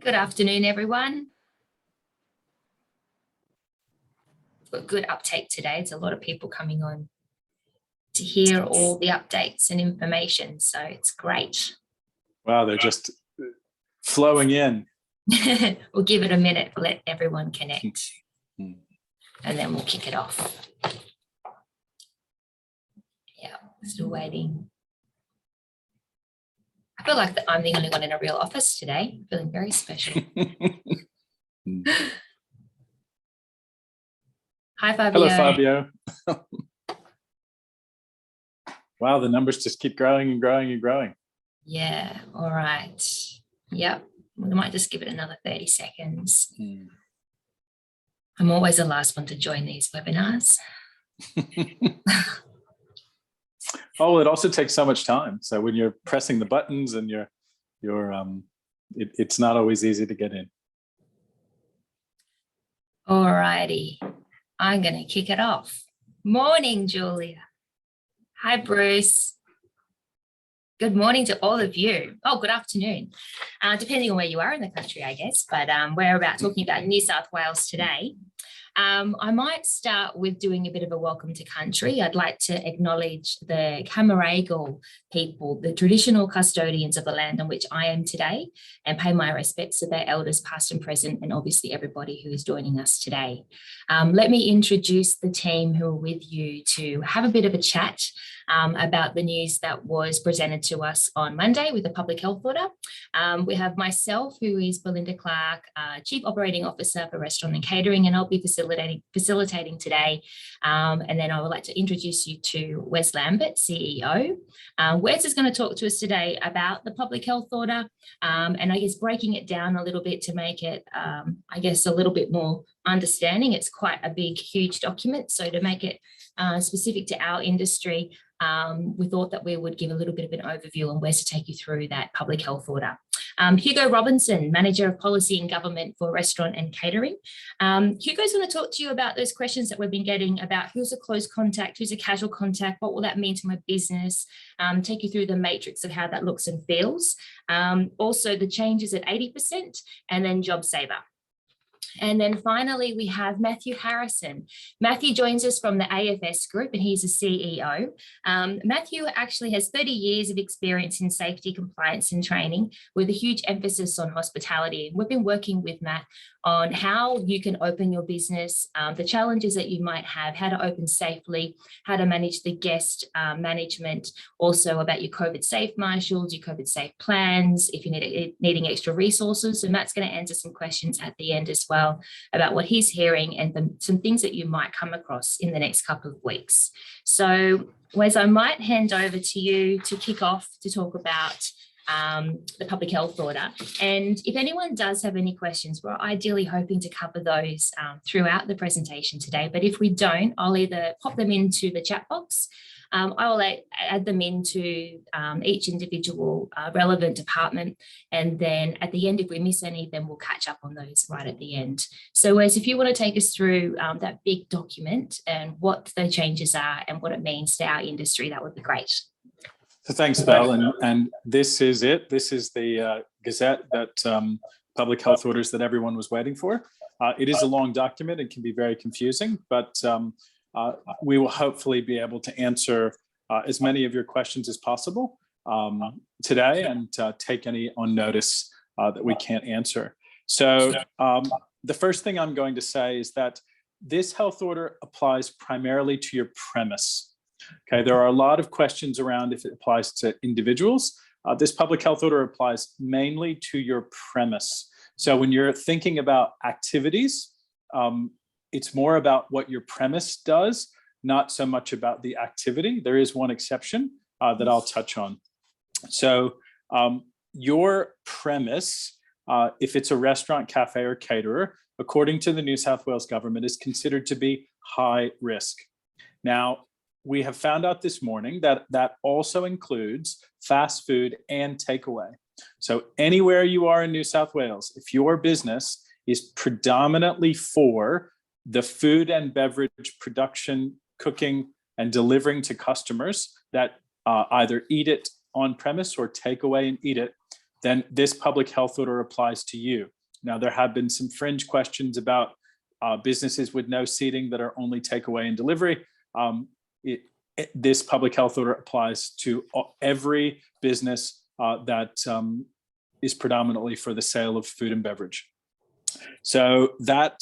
Good afternoon, everyone. We've got good uptake today. It's a lot of people coming on to hear all the updates and information, so it's great. Wow, they're just flowing in. We'll give it a minute, let everyone connect, and then we'll kick it off. Yeah, still waiting. I feel like I'm the only one in a real office today. Feeling very special. Hi, Fabio. Hello, Fabio. Wow, the numbers just keep growing and growing and growing. Yeah, all right. Yep, we might just give it another 30 seconds. I'm always the last one to join these webinars. Oh, it also takes so much time. So when you're pressing the buttons and it's not always easy to get in. All righty, I'm going to kick it off. Morning, Julia. Hi, Bruce. Good morning to all of you. Oh, good afternoon, depending on where you are in the country, I guess. But we're talking about New South Wales today. I might start with doing a bit of a welcome to country. I'd like to acknowledge the Camaragal people, the traditional custodians of the land on which I am today, and pay my respects to their elders past and present, and obviously everybody who is joining us today. Let me introduce the team who are with you to have a bit of a chat about the news that was presented to us on Monday with the public health order. We have myself, who is Belinda Clark, Chief Operating Officer for Restaurant and Catering, and I'll be facilitating today. And then I would like to introduce you to Wes Lambert, CEO. Wes is going to talk to us today about the public health order, and I guess breaking it down a little bit to make it, I guess, a little bit more understanding. It's quite a big, huge document. So to make it specific to our industry, we thought that we would give a little bit of an overview on where to take you through that public health order. Hugo Robinson, Manager of Policy and Government for Restaurant and Catering. Hugo's going to talk to you about those questions that we've been getting about who's a close contact, who's a casual contact, what will that mean to my business, take you through the matrix of how that looks and feels. Also the changes at 80%, and then JobSaver. And then finally, we have Matthew Harrison. Matthew joins us from the AFS Group, and he's a CEO. Matthew actually has 30 years of experience in safety, compliance and training, with a huge emphasis on hospitality. We've been working with Matt on how you can open your business, the challenges that you might have, how to open safely, how to manage the guest management, also about your COVID safe marshals, your COVID safe plans, if you're needing extra resources. So Matt's going to answer some questions at the end as well about what he's hearing and some things that you might come across in the next couple of weeks. So Wes, I might hand over to you to kick off to talk about the public health order. And if anyone does have any questions, we're ideally hoping to cover those throughout the presentation today. But if we don't, I'll either pop them into the chat box. I will add them into each individual relevant department. And then at the end, if we miss any, then we'll catch up on those right at the end. So Wes, if you want to take us through that big document and what the changes are and what it means to our industry, that would be great. So thanks, Belle. And this is it. This is the Gazette that public health orders that everyone was waiting for. It is a long document. It can be very confusing, but we will hopefully be able to answer as many of your questions as possible today, and take any on notice that we can't answer. So the first thing I'm going to say is that this health order applies primarily to your premise. Okay, there are a lot of questions around if it applies to individuals. This public health order applies mainly to your premise. So when you're thinking about activities, it's more about what your premise does, not so much about the activity. There is one exception that I'll touch on. So your premise, if it's a restaurant, cafe, or caterer, according to the New South Wales government, is considered to be high risk. Now, we have found out this morning that that also includes fast food and takeaway. So anywhere you are in New South Wales, if your business is predominantly for the food and beverage production, cooking, and delivering to customers that either eat it on premise or take away and eat it, then this public health order applies to you. Now, there have been some fringe questions about businesses with no seating that are only takeaway and delivery. This public health order applies to every business that is predominantly for the sale of food and beverage. So that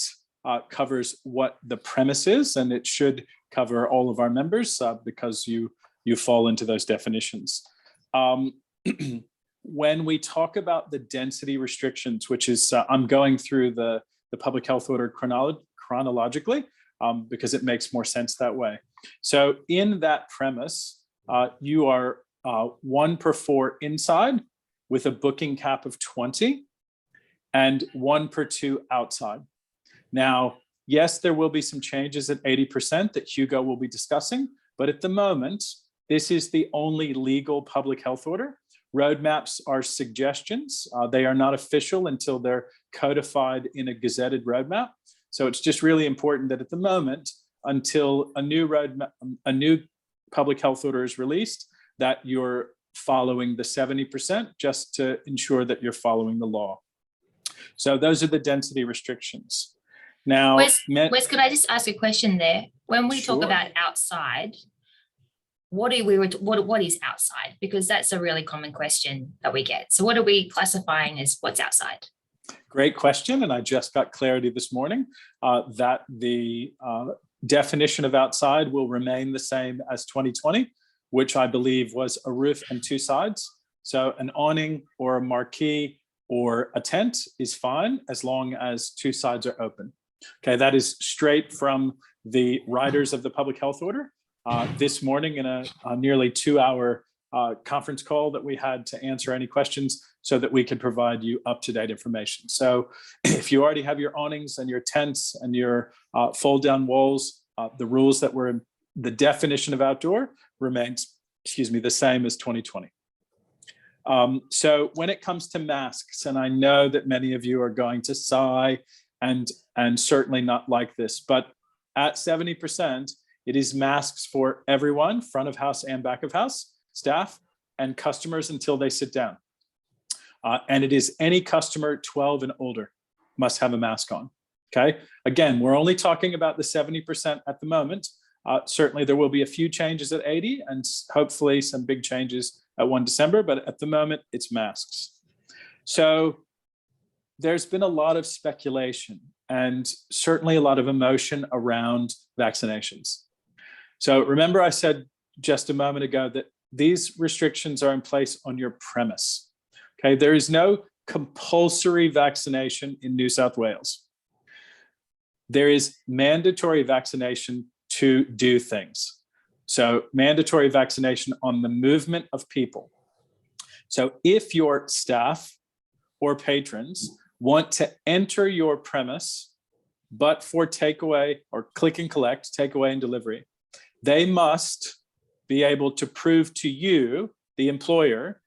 covers what the premise is, and it should cover all of our members because you fall into those definitions. When we talk about the density restrictions, which is, I'm going through the public health order chronologically because it makes more sense that way. So in that premise, you are 1 per 4 inside with a booking cap of 20 and 1 per 2 outside. Now, yes, there will be some changes at 80% that Hugo will be discussing, but at the moment, this is the only legal public health order. Roadmaps are suggestions. They are not official until they're codified in a gazetted roadmap. So it's just really important that at the moment, until a new public health order is released, that you're following the 70% just to ensure that you're following the law. So those are the density restrictions. Now, Wes, could I just ask a question there? When we talk Sure. about outside, what is outside? Because that's a really common question that we get. So what are we classifying as what's outside? Great question, and I just got clarity this morning that the definition of outside will remain the same as 2020, which I believe was a roof and 2 sides. So an awning or a marquee or a tent is fine as long as 2 sides are open. Okay, that is straight from the writers of the public health order. This morning in a nearly 2-hour conference call that we had to answer any questions so that we could provide you up-to-date information. So if you already have your awnings and your tents and your fold-down walls, the rules that were in the definition of outdoor remains, the same as 2020. So when it comes to masks, and I know that many of you are going to sigh and certainly not like this, but at 70%, it is masks for everyone, front of house and back of house, staff and customers until they sit down. And it is any customer 12 and older must have a mask on, okay? Again, we're only talking about the 70% at the moment. Certainly there will be a few changes at 80 and hopefully some big changes at 1 December, but at the moment it's masks. So there's been a lot of speculation and certainly a lot of emotion around vaccinations. So remember I said just a moment ago that these restrictions are in place on your premise. Okay, there is no compulsory vaccination in New South Wales. There is mandatory vaccination to do things. So mandatory vaccination on the movement of people. So if your staff or patrons want to enter your premise, but for takeaway or click and collect, takeaway and delivery, they must be able to prove to you, the employer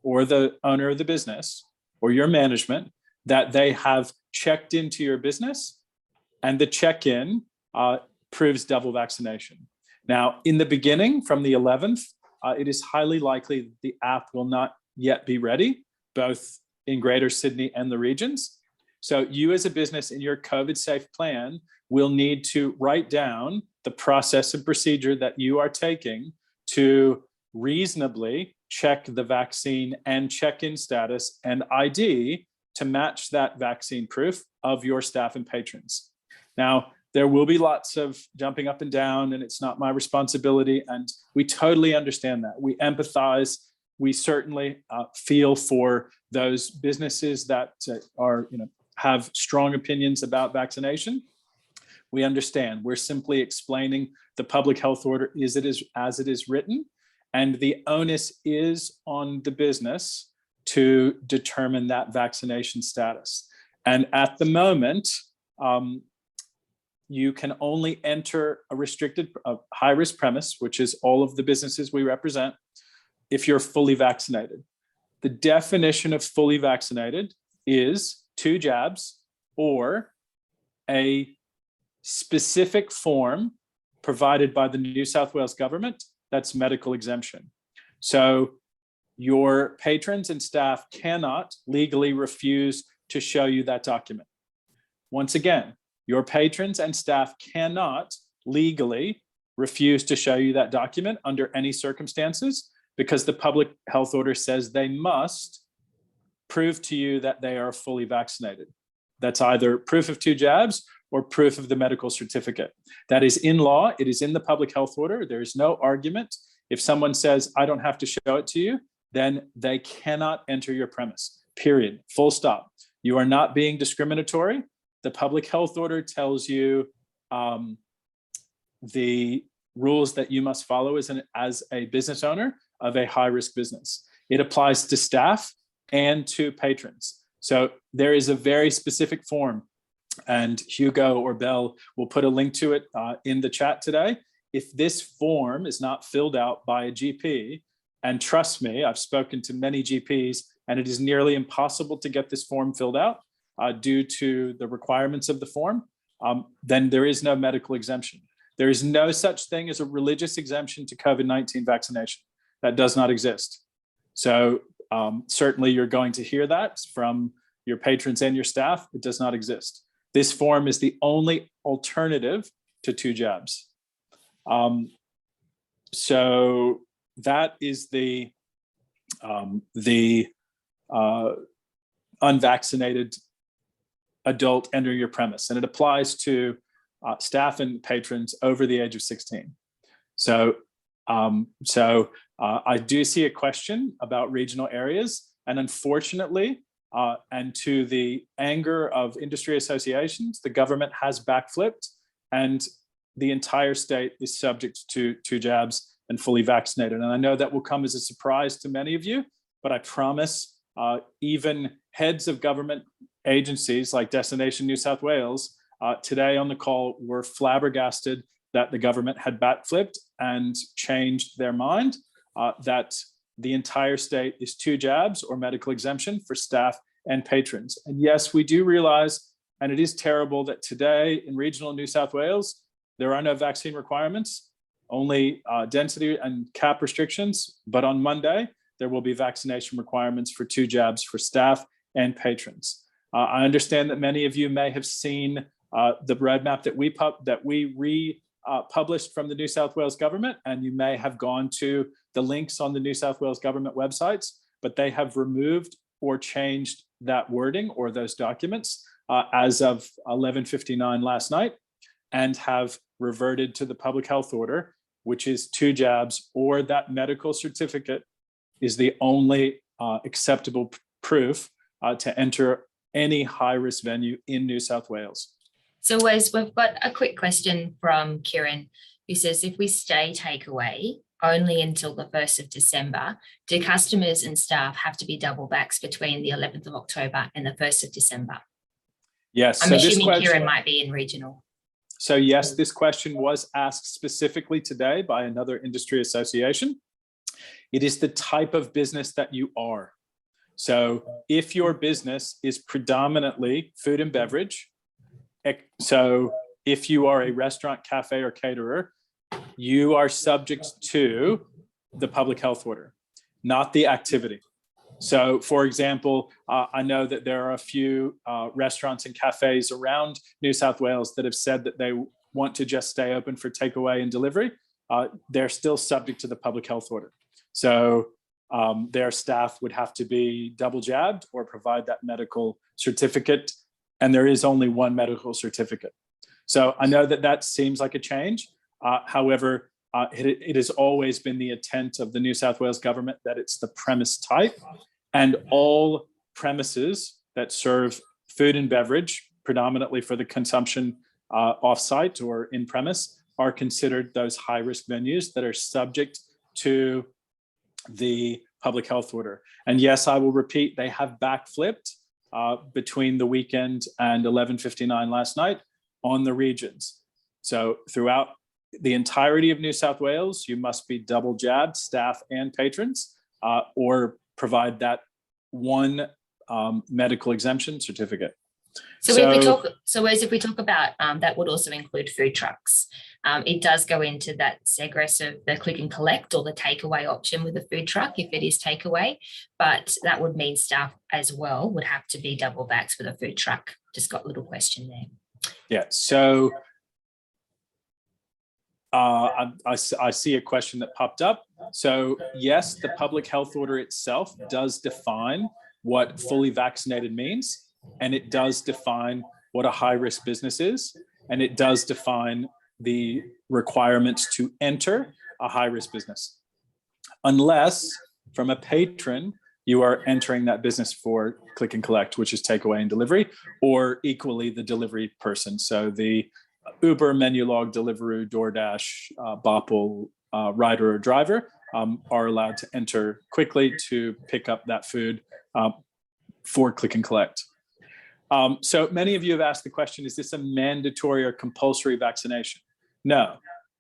or the owner of the business or your management, that they have checked into your business and the check-in proves double vaccination. Now, in the beginning, from the 11th, it is highly likely that the app will not yet be ready, both in Greater Sydney and the regions. So you as a business in your COVID-safe plan will need to write down the process and procedure that you are taking to reasonably check the vaccine and check-in status and ID to match that vaccine proof of your staff and patrons. Now, there will be lots of jumping up and down, and it's not my responsibility, and we totally understand that. We empathize. We certainly feel for those businesses that have strong opinions about vaccination. We understand. We're simply explaining the public health order as it is written, and the onus is on the business to determine that vaccination status. And at the moment, you can only enter a high-risk premise, which is all of the businesses we represent, if you're fully vaccinated. The definition of fully vaccinated is 2 jabs or a specific form provided by the New South Wales government that's medical exemption. So your patrons and staff cannot legally refuse to show you that document. Once again, your patrons and staff cannot legally refuse to show you that document under any circumstances, because the public health order says they must prove to you that they are fully vaccinated. That's either proof of 2 jabs or proof of the medical certificate. That is in law. It is in the public health order. There is no argument. If someone says, I don't have to show it to you, then they cannot enter your premise, period, full stop. You are not being discriminatory. The public health order tells you the rules that you must follow as a business owner of a high-risk business. It applies to staff and to patrons. So there is a very specific form, and Hugo or Belle will put a link to it in the chat today. If this form is not filled out by a GP, and trust me, I've spoken to many GPs, and it is nearly impossible to get this form filled out due to the requirements of the form, then there is no medical exemption. There is no such thing as a religious exemption to COVID-19 vaccination. That does not exist. So certainly you're going to hear that from your patrons and your staff. It does not exist. This form is the only alternative to 2 jabs. So that is the unvaccinated adult enter your premise, and it applies to staff and patrons over the age of 16. So I do see a question about regional areas, and unfortunately, and to the anger of industry associations, the government has backflipped, and the entire state is subject to 2 jabs and fully vaccinated. And I know that will come as a surprise to many of you, but I promise even heads of government agencies like Destination New South Wales today on the call were flabbergasted that the government had backflipped and changed their mind, that the entire state is 2 jabs or medical exemption for staff and patrons. And yes, we do realize, and it is terrible, that today in regional New South Wales, there are no vaccine requirements, only density and cap restrictions. But on Monday, there will be vaccination requirements for 2 jabs for staff and patrons. I understand that many of you may have seen the roadmap that we published from the New South Wales government, and you may have gone to the links on the New South Wales government websites, but they have removed or changed that wording or those documents as of 11:59 last night, and have reverted to the public health order, which is 2 jabs or that medical certificate is the only acceptable proof to enter any high-risk venue in New South Wales. So Wes, we've got a quick question from Kieran, who says, if we stay takeaway only until the 1st of December, do customers and staff have to be double vaxxed between the 11th of October and the 1st of December? Yes. I'm assuming Kieran might be in regional. So yes, this question was asked specifically today by another industry association. It is the type of business that you are. So if your business is predominantly food and beverage, so if you are a restaurant, cafe, or caterer, you are subject to the public health order, not the activity. So for example, I know that there are a few restaurants and cafes around New South Wales that have said that they want to just stay open for takeaway and delivery. They're still subject to the public health order. So their staff would have to be double jabbed or provide that medical certificate. And there is only one medical certificate. So I know that that seems like a change. However, it has always been the intent of the New South Wales government that it's the premise type, and all premises that serve food and beverage, predominantly for the consumption off-site or in premise, are considered those high-risk venues that are subject to the public health order. And yes, I will repeat, they have backflipped between the weekend and 11:59 last night on the regions. So throughout the entirety of New South Wales, you must be double jabbed, staff and patrons, or provide that one medical exemption certificate. So if we talk about that would also include food trucks. It does go into that segress of the click and collect or the takeaway option with the food truck if it is takeaway, but that would mean staff as well would have to be double vaxxed with a food truck. Just got a little question there. Yeah, so I see a question that popped up. So yes, the public health order itself does define what fully vaccinated means, and it does define what a high-risk business is, and it does define the requirements to enter a high-risk business. Unless, from a patron, you are entering that business for click and collect, which is takeaway and delivery, or equally the delivery person. So the Uber, Menulog, Deliveroo, DoorDash, Bopple, rider or driver are allowed to enter quickly to pick up that food for click and collect. So many of you have asked the question, is this a mandatory or compulsory vaccination? No,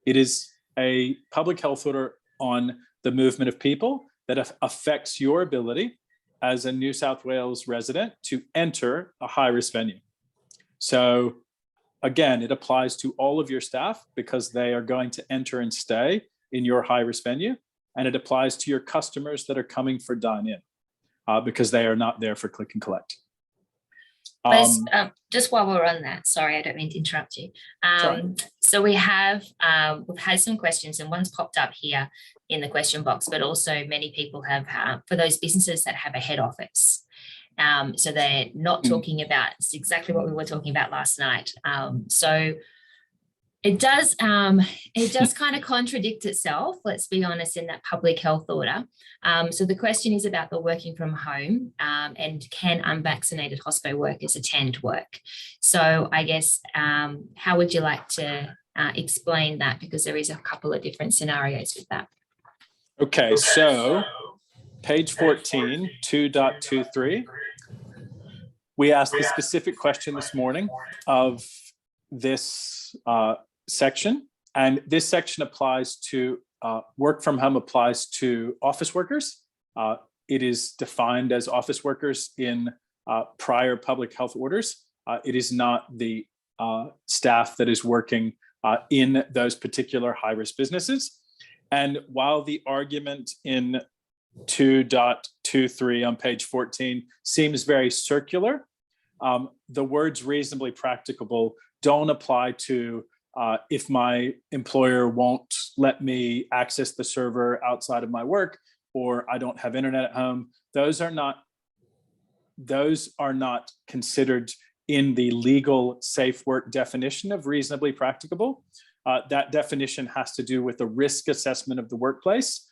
it is a public health order on the movement of people that affects your ability as a New South Wales resident to enter a high-risk venue. So again, it applies to all of your staff because they are going to enter and stay in your high-risk venue, and it applies to your customers that are coming for dine-in because they are not there for click and collect. Just while we're on that, sorry, I don't mean to interrupt you. So we've had some questions, and one's popped up here in the question box, but also many people have, for those businesses that have a head office. So they're not talking about, it's exactly what we were talking about last night. So it does kind of contradict itself, let's be honest, in that public health order. So the question is about the working from home and can unvaccinated hospital workers attend work? So I guess, how would you like to explain that? Because there is a couple of different scenarios with that. Okay, so page 14, 2.23. We asked the specific question this morning of this section, and this section applies to work from home applies to office workers. It is defined as office workers in prior public health orders. It is not the staff that is working in those particular high-risk businesses. And while the argument in 2.23 on page 14 seems very circular, the words reasonably practicable don't apply to if my employer won't let me access the server outside of my work, or I don't have internet at home. Those are not considered in the legal safe work definition of reasonably practicable. That definition has to do with the risk assessment of the workplace,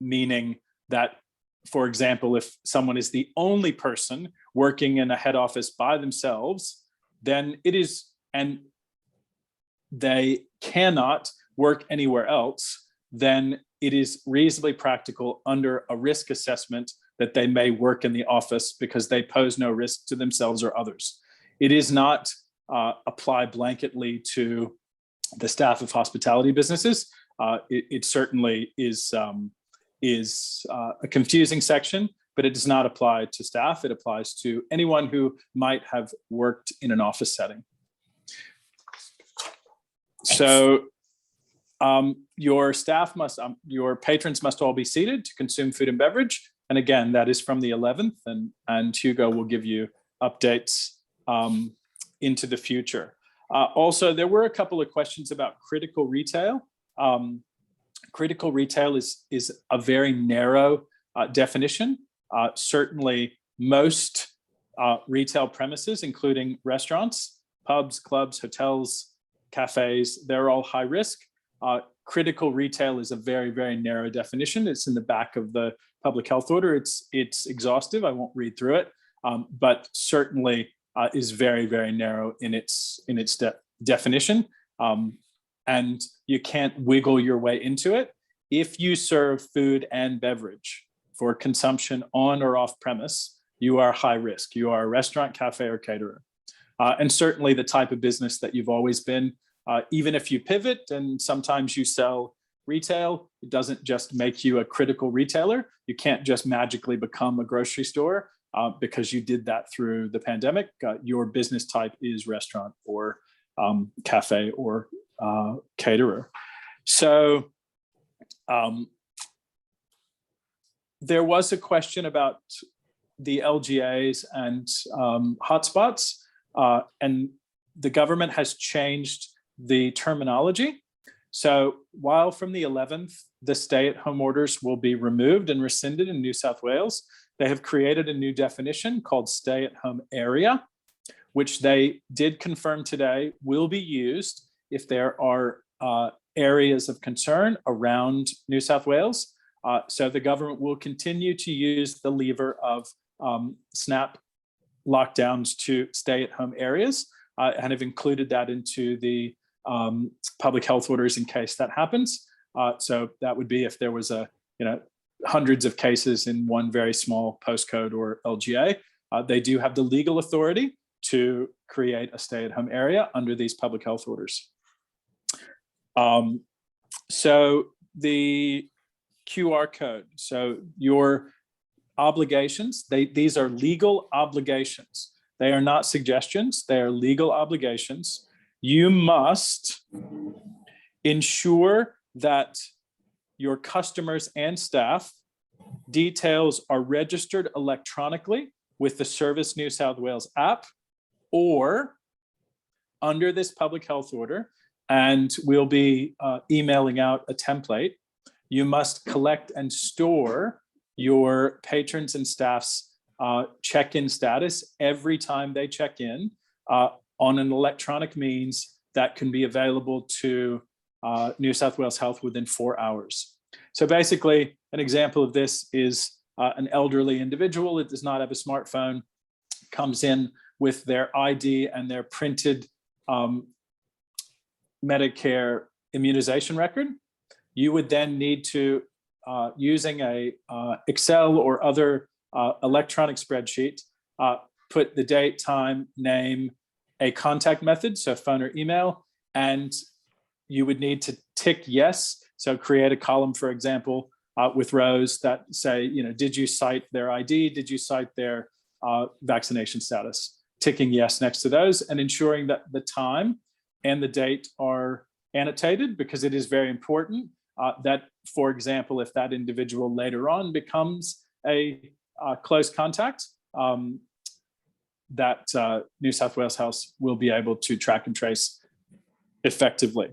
meaning that, for example, if someone is the only person working in a head office by themselves, then it is, and they cannot work anywhere else, then it is reasonably practical under a risk assessment that they may work in the office because they pose no risk to themselves or others. It is not applied blanketly to the staff of hospitality businesses. It certainly is a confusing section, but it does not apply to staff. It applies to anyone who might have worked in an office setting. So your staff must, your patrons must all be seated to consume food and beverage. And again, that is from the 11th, and Hugo will give you updates into the future. Also, there were a couple of questions about critical retail. Critical retail is a very narrow definition. Certainly, most retail premises, including restaurants, pubs, clubs, hotels, cafes, they're all high risk. Critical retail is a very, very narrow definition. It's in the back of the public health order. It's exhaustive. I won't read through it, but certainly is very, very narrow in its definition. And you can't wiggle your way into it. If you serve food and beverage for consumption on or off premise, you are high risk. You are a restaurant, cafe, or caterer. And certainly the type of business that you've always been, even if you pivot and sometimes you sell retail, it doesn't just make you a critical retailer. You can't just magically become a grocery store. because you did that through the pandemic. Your business type is restaurant or cafe or caterer. So there was a question about the LGAs and hotspots, and the government has changed the terminology. So while from the 11th, the stay-at-home orders will be removed and rescinded in New South Wales, they have created a new definition called stay-at-home area, which they did confirm today will be used if there are areas of concern around New South Wales. So the government will continue to use the lever of snap lockdowns to stay-at-home areas, and have included that into the public health orders in case that happens. So that would be if there was hundreds of cases in one very small postcode or LGA. They do have the legal authority to create a stay-at-home area under these public health orders. So the QR code. So your obligations, these are legal obligations. They are not suggestions, they are legal obligations. You must ensure that your customers and staff details are registered electronically with the Service New South Wales app or under this public health order, and we'll be emailing out a template. You must collect and store your patrons and staff's check-in status every time they check in on an electronic means that can be available to New South Wales Health within 4 hours. So basically, an example of this is an elderly individual that does not have a smartphone, comes in with their ID and their printed Medicare immunization record. You would then need to, using a Excel or other electronic spreadsheet, put the date, time, name, a contact method, so phone or email, and you would need to tick yes. So create a column, for example, with rows that say, did you cite their ID? Did you cite their vaccination status? Ticking yes next to those and ensuring that the time and the date are annotated, because it is very important that, for example, if that individual later on becomes a close contact, that New South Wales Health will be able to track and trace effectively.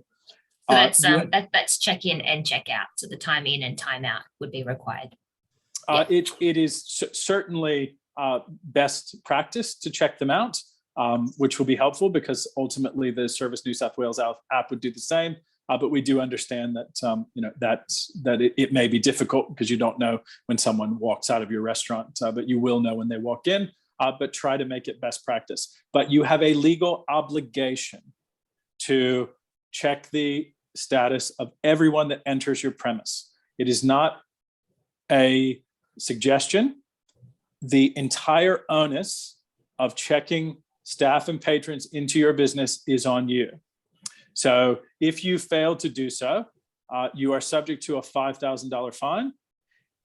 So that's check in and check out. So the time in and time out would be required. It is certainly best practice to check them out, which will be helpful because ultimately the Service New South Wales app would do the same. But we do understand that it may be difficult because you don't know when someone walks out of your restaurant, but you will know when they walk in. But try to make it best practice. But you have a legal obligation to check the status of everyone that enters your premise. It is not a suggestion. The entire onus of checking staff and patrons into your business is on you. So if you fail to do so, you are subject to a $5,000 fine.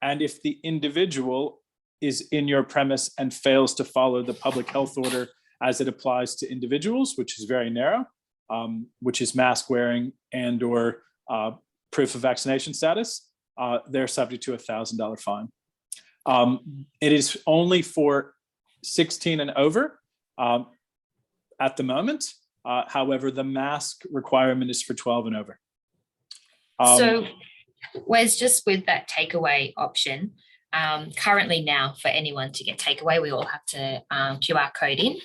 And if the individual is in your premise and fails to follow the public health order as it applies to individuals, which is very narrow, which is mask wearing and or proof of vaccination status, they're subject to a $1,000 fine. It is only for 16 and over at the moment. However, the mask requirement is for 12 and over. So Wes, just with that takeaway option, currently now for anyone to get takeaway, we all have to QR code in.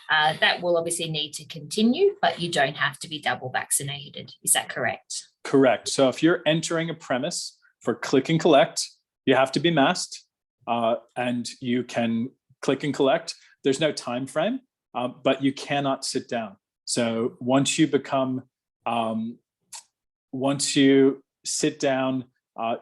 That will obviously need to continue, but you don't have to be double vaccinated. Is that correct? Correct. So if you're entering a premise for click and collect, you have to be masked and you can click and collect. There's no time frame, but you cannot sit down. So once you sit down,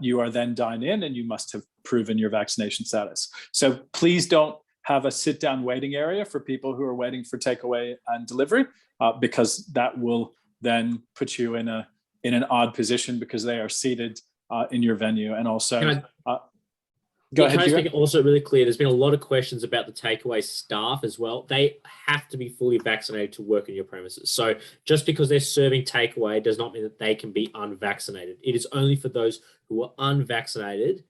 you are then dined in and you must have proven your vaccination status. So please don't have a sit down waiting area for people who are waiting for takeaway and delivery, because that will then put you in an odd position because they are seated in your venue. And also, Go ahead, Can I just Hugo. make it also really clear, there's been a lot of questions about the takeaway staff as well. They have to be fully vaccinated to work in your premises. So just because they're serving takeaway does not mean that they can be unvaccinated. It is only for those who are unvaccinated,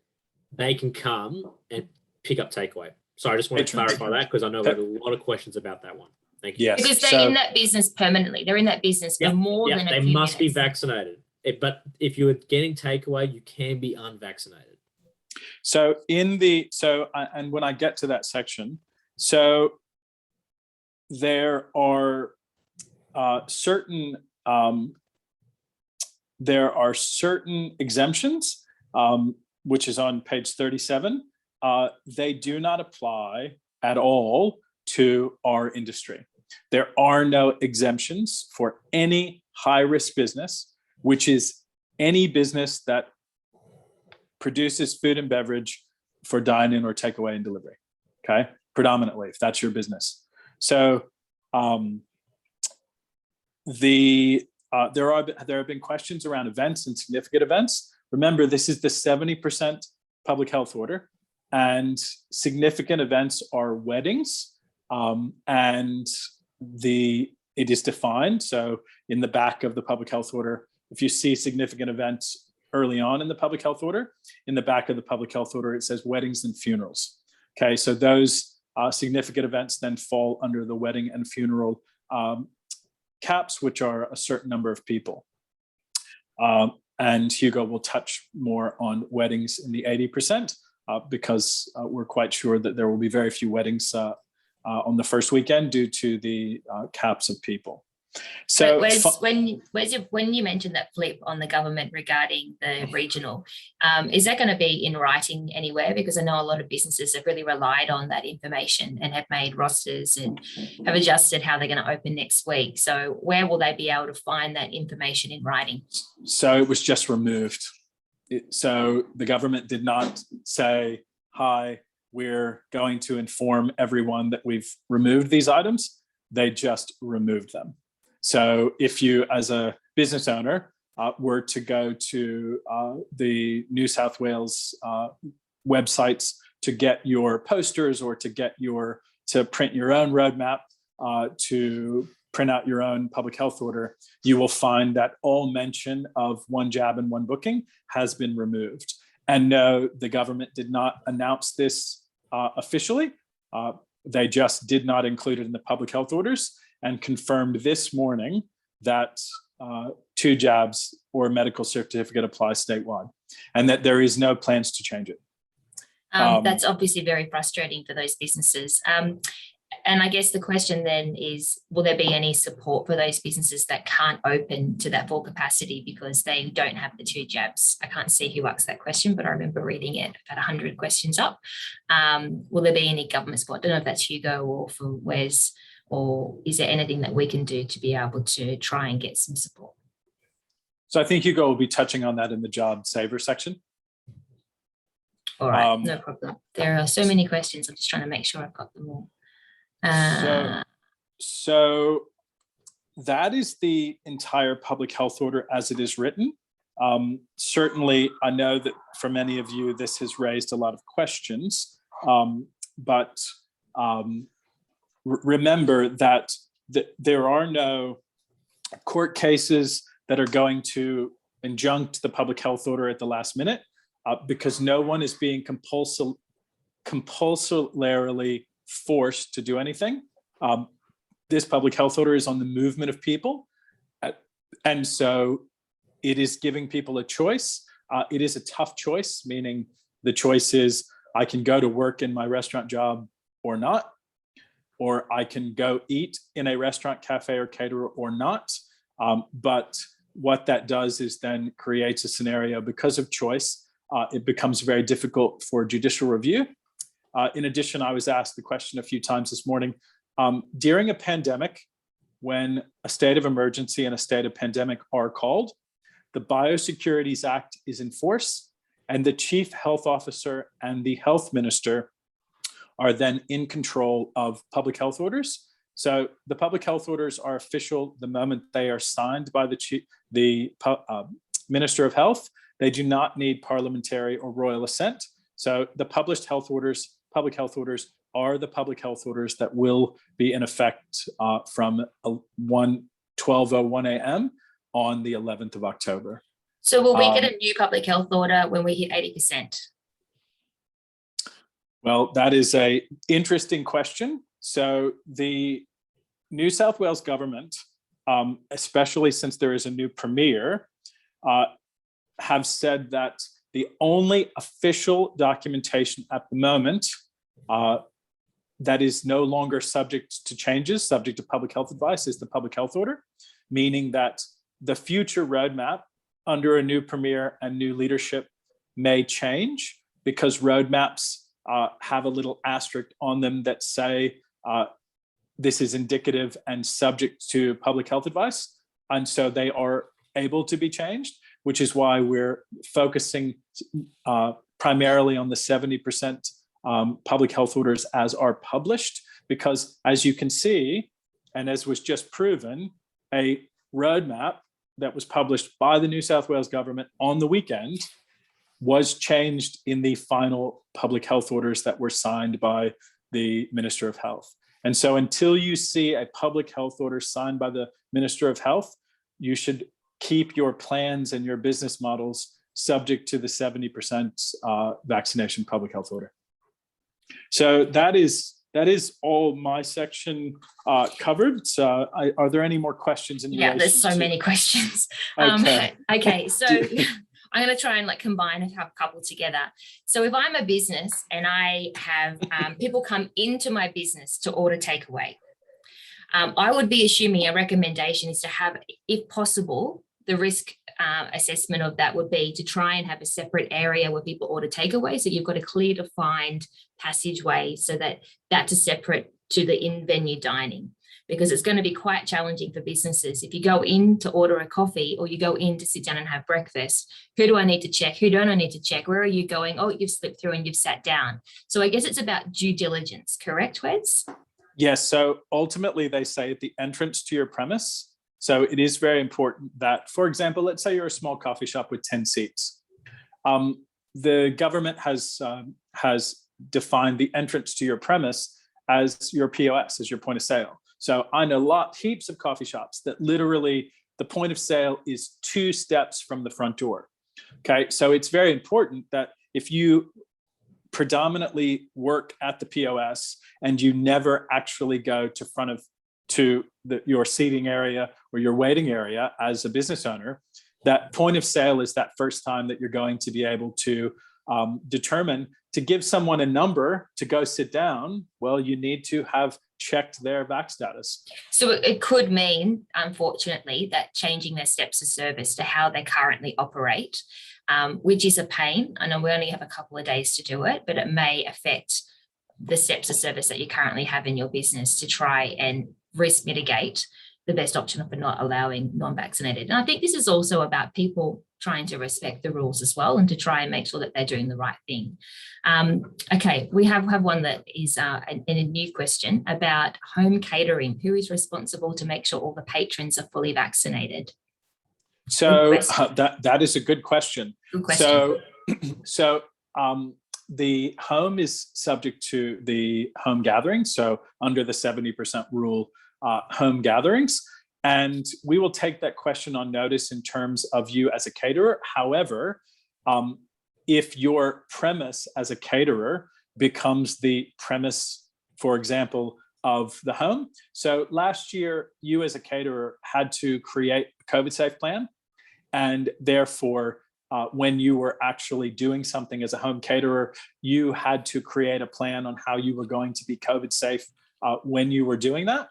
they can come and pick up takeaway. So I just want to clarify that because I know we had a lot of questions about that one. Thank you. Yes. Because they're in that business permanently. They're in that business for more than a few They must be minutes. vaccinated. But if you're getting takeaway, you can be unvaccinated. So and when I get to that section, so there are certain exemptions, which is on page 37. They do not apply at all to our industry. There are no exemptions for any high-risk business, which is any business that produces food and beverage for dine-in or takeaway and delivery. Okay, predominantly, if that's your business. So there have been questions around events and significant events. Remember, this is the 70% public health order, and significant events are weddings, and it is defined. So in the back of the public health order, if you see significant events early on in the public health order, in the back of the public health order, it says weddings and funerals. Okay, so those significant events then fall under the wedding and funeral caps, which are a certain number of people. And Hugo will touch more on weddings in the 80%, because we're quite sure that there will be very few weddings on the first weekend due to the caps of people. So when you mentioned that flip on the government regarding the regional, is that going to be in writing anywhere? Because I know a lot of businesses have really relied on that information and have made rosters and have adjusted how they're going to open next week. So where will they be able to find that information in writing? So it was just removed. So the government did not say, hi, we're going to inform everyone that we've removed these items. They just removed them. So if you, as a business owner, were to go to the New South Wales websites to get your posters or to print your own roadmap, to print out your own public health order, you will find that all mention of one jab and one booking has been removed. And no, the government did not announce this officially. They just did not include it in the public health orders, and confirmed this morning that 2 jabs or a medical certificate apply statewide, and that there is no plans to change it. That's obviously very frustrating for those businesses. And I guess the question then is, will there be any support for those businesses that can't open to that full capacity because they don't have the 2 jabs? I can't see who asked that question, but I remember reading it about 100 questions up. Will there be any government support? I don't know if that's Hugo or for Wes, or is there anything that we can do to be able to try and get some support? So I think Hugo will be touching on that in the job saver section. All right, no problem. There are so many questions. I'm just trying to make sure I've got them all. So that is the entire public health order as it is written. Certainly, I know that for many of you, this has raised a lot of questions, but remember that there are no court cases that are going to injunct the public health order at the last minute, because no one is being compulsorily forced to do anything. This public health order is on the movement of people. And so it is giving people a choice. It is a tough choice, meaning the choice is I can go to work in my restaurant job or not, or I can go eat in a restaurant, cafe, or caterer or not. But what that does is then creates a scenario because of choice. It becomes very difficult for judicial review. In addition, I was asked the question a few times this morning, during a pandemic, when a state of emergency and a state of pandemic are called, the Biosecurities Act is in force, and the chief health officer and the health minister are then in control of public health orders. So the public health orders are official the moment they are signed by the Minister of Health. They do not need parliamentary or royal assent. So the published health orders, public health orders, are the public health orders that will be in effect from 12:01 a.m. on the 11th of October. So will we get a new public health order when we hit 80%? Well, that is an interesting question. So the New South Wales government, especially since there is a new premier, have said that the only official documentation at the moment that is no longer subject to changes, subject to public health advice, is the public health order, meaning that the future roadmap under a new premier and new leadership may change, because roadmaps have a little asterisk on them that say this is indicative and subject to public health advice. And so they are able to be changed, which is why we're focusing primarily on the 70% public health orders as are published, because as you can see, and as was just proven, a roadmap that was published by the New South Wales government on the weekend was changed in the final public health orders that were signed by the Minister of Health. And so until you see a public health order signed by the Minister of Health, you should keep your plans and your business models subject to the 70% vaccination public health order. So that is all my section covered. So are there any more questions? Yeah, there's so many questions. Okay, so I'm going to try and combine a couple together. So if I'm a business and I have people come into my business to order takeaway, I would be assuming a recommendation is to have, if possible, the risk assessment of that would be to try and have a separate area where people order takeaway. So you've got a clear defined passageway so that that's a separate to the in-venue dining, because it's going to be quite challenging for businesses. If you go in to order a coffee or you go in to sit down and have breakfast, who do I need to check? Who don't I need to check? Where are you going? Oh, you've slipped through and you've sat down. So I guess it's about due diligence, correct, Wes? Yes. So ultimately they say at the entrance to your premise. So it is very important that, for example, let's say you're a small coffee shop with 10 seats. The government has defined the entrance to your premise as your POS, as your point of sale. So I know heaps of coffee shops that literally the point of sale is 2 steps from the front door. Okay, so it's very important that if you predominantly work at the POS and you never actually go to your seating area or your waiting area as a business owner, that point of sale is that first time that you're going to be able to determine to give someone a number to go sit down. Well, you need to have checked their vac status. So it could mean, unfortunately, that changing their steps of service to how they currently operate, which is a pain. I know we only have a couple of days to do it, but it may affect the steps of service that you currently have in your business to try and risk mitigate the best option for not allowing non-vaccinated. And I think this is also about people trying to respect the rules as well and to try and make sure that they're doing the right thing. Okay, we have one that is a new question about home catering. Who is responsible to make sure all the patrons are fully vaccinated? So that is a good question. Good question. So the home is subject to the home gathering. So under the 70% rule, home gatherings. And we will take that question on notice in terms of you as a caterer. However, if your premise as a caterer becomes the premise, for example, of the home. So last year, you as a caterer had to create a COVID safe plan. And therefore, when you were actually doing something as a home caterer, you had to create a plan on how you were going to be COVID safe when you were doing that.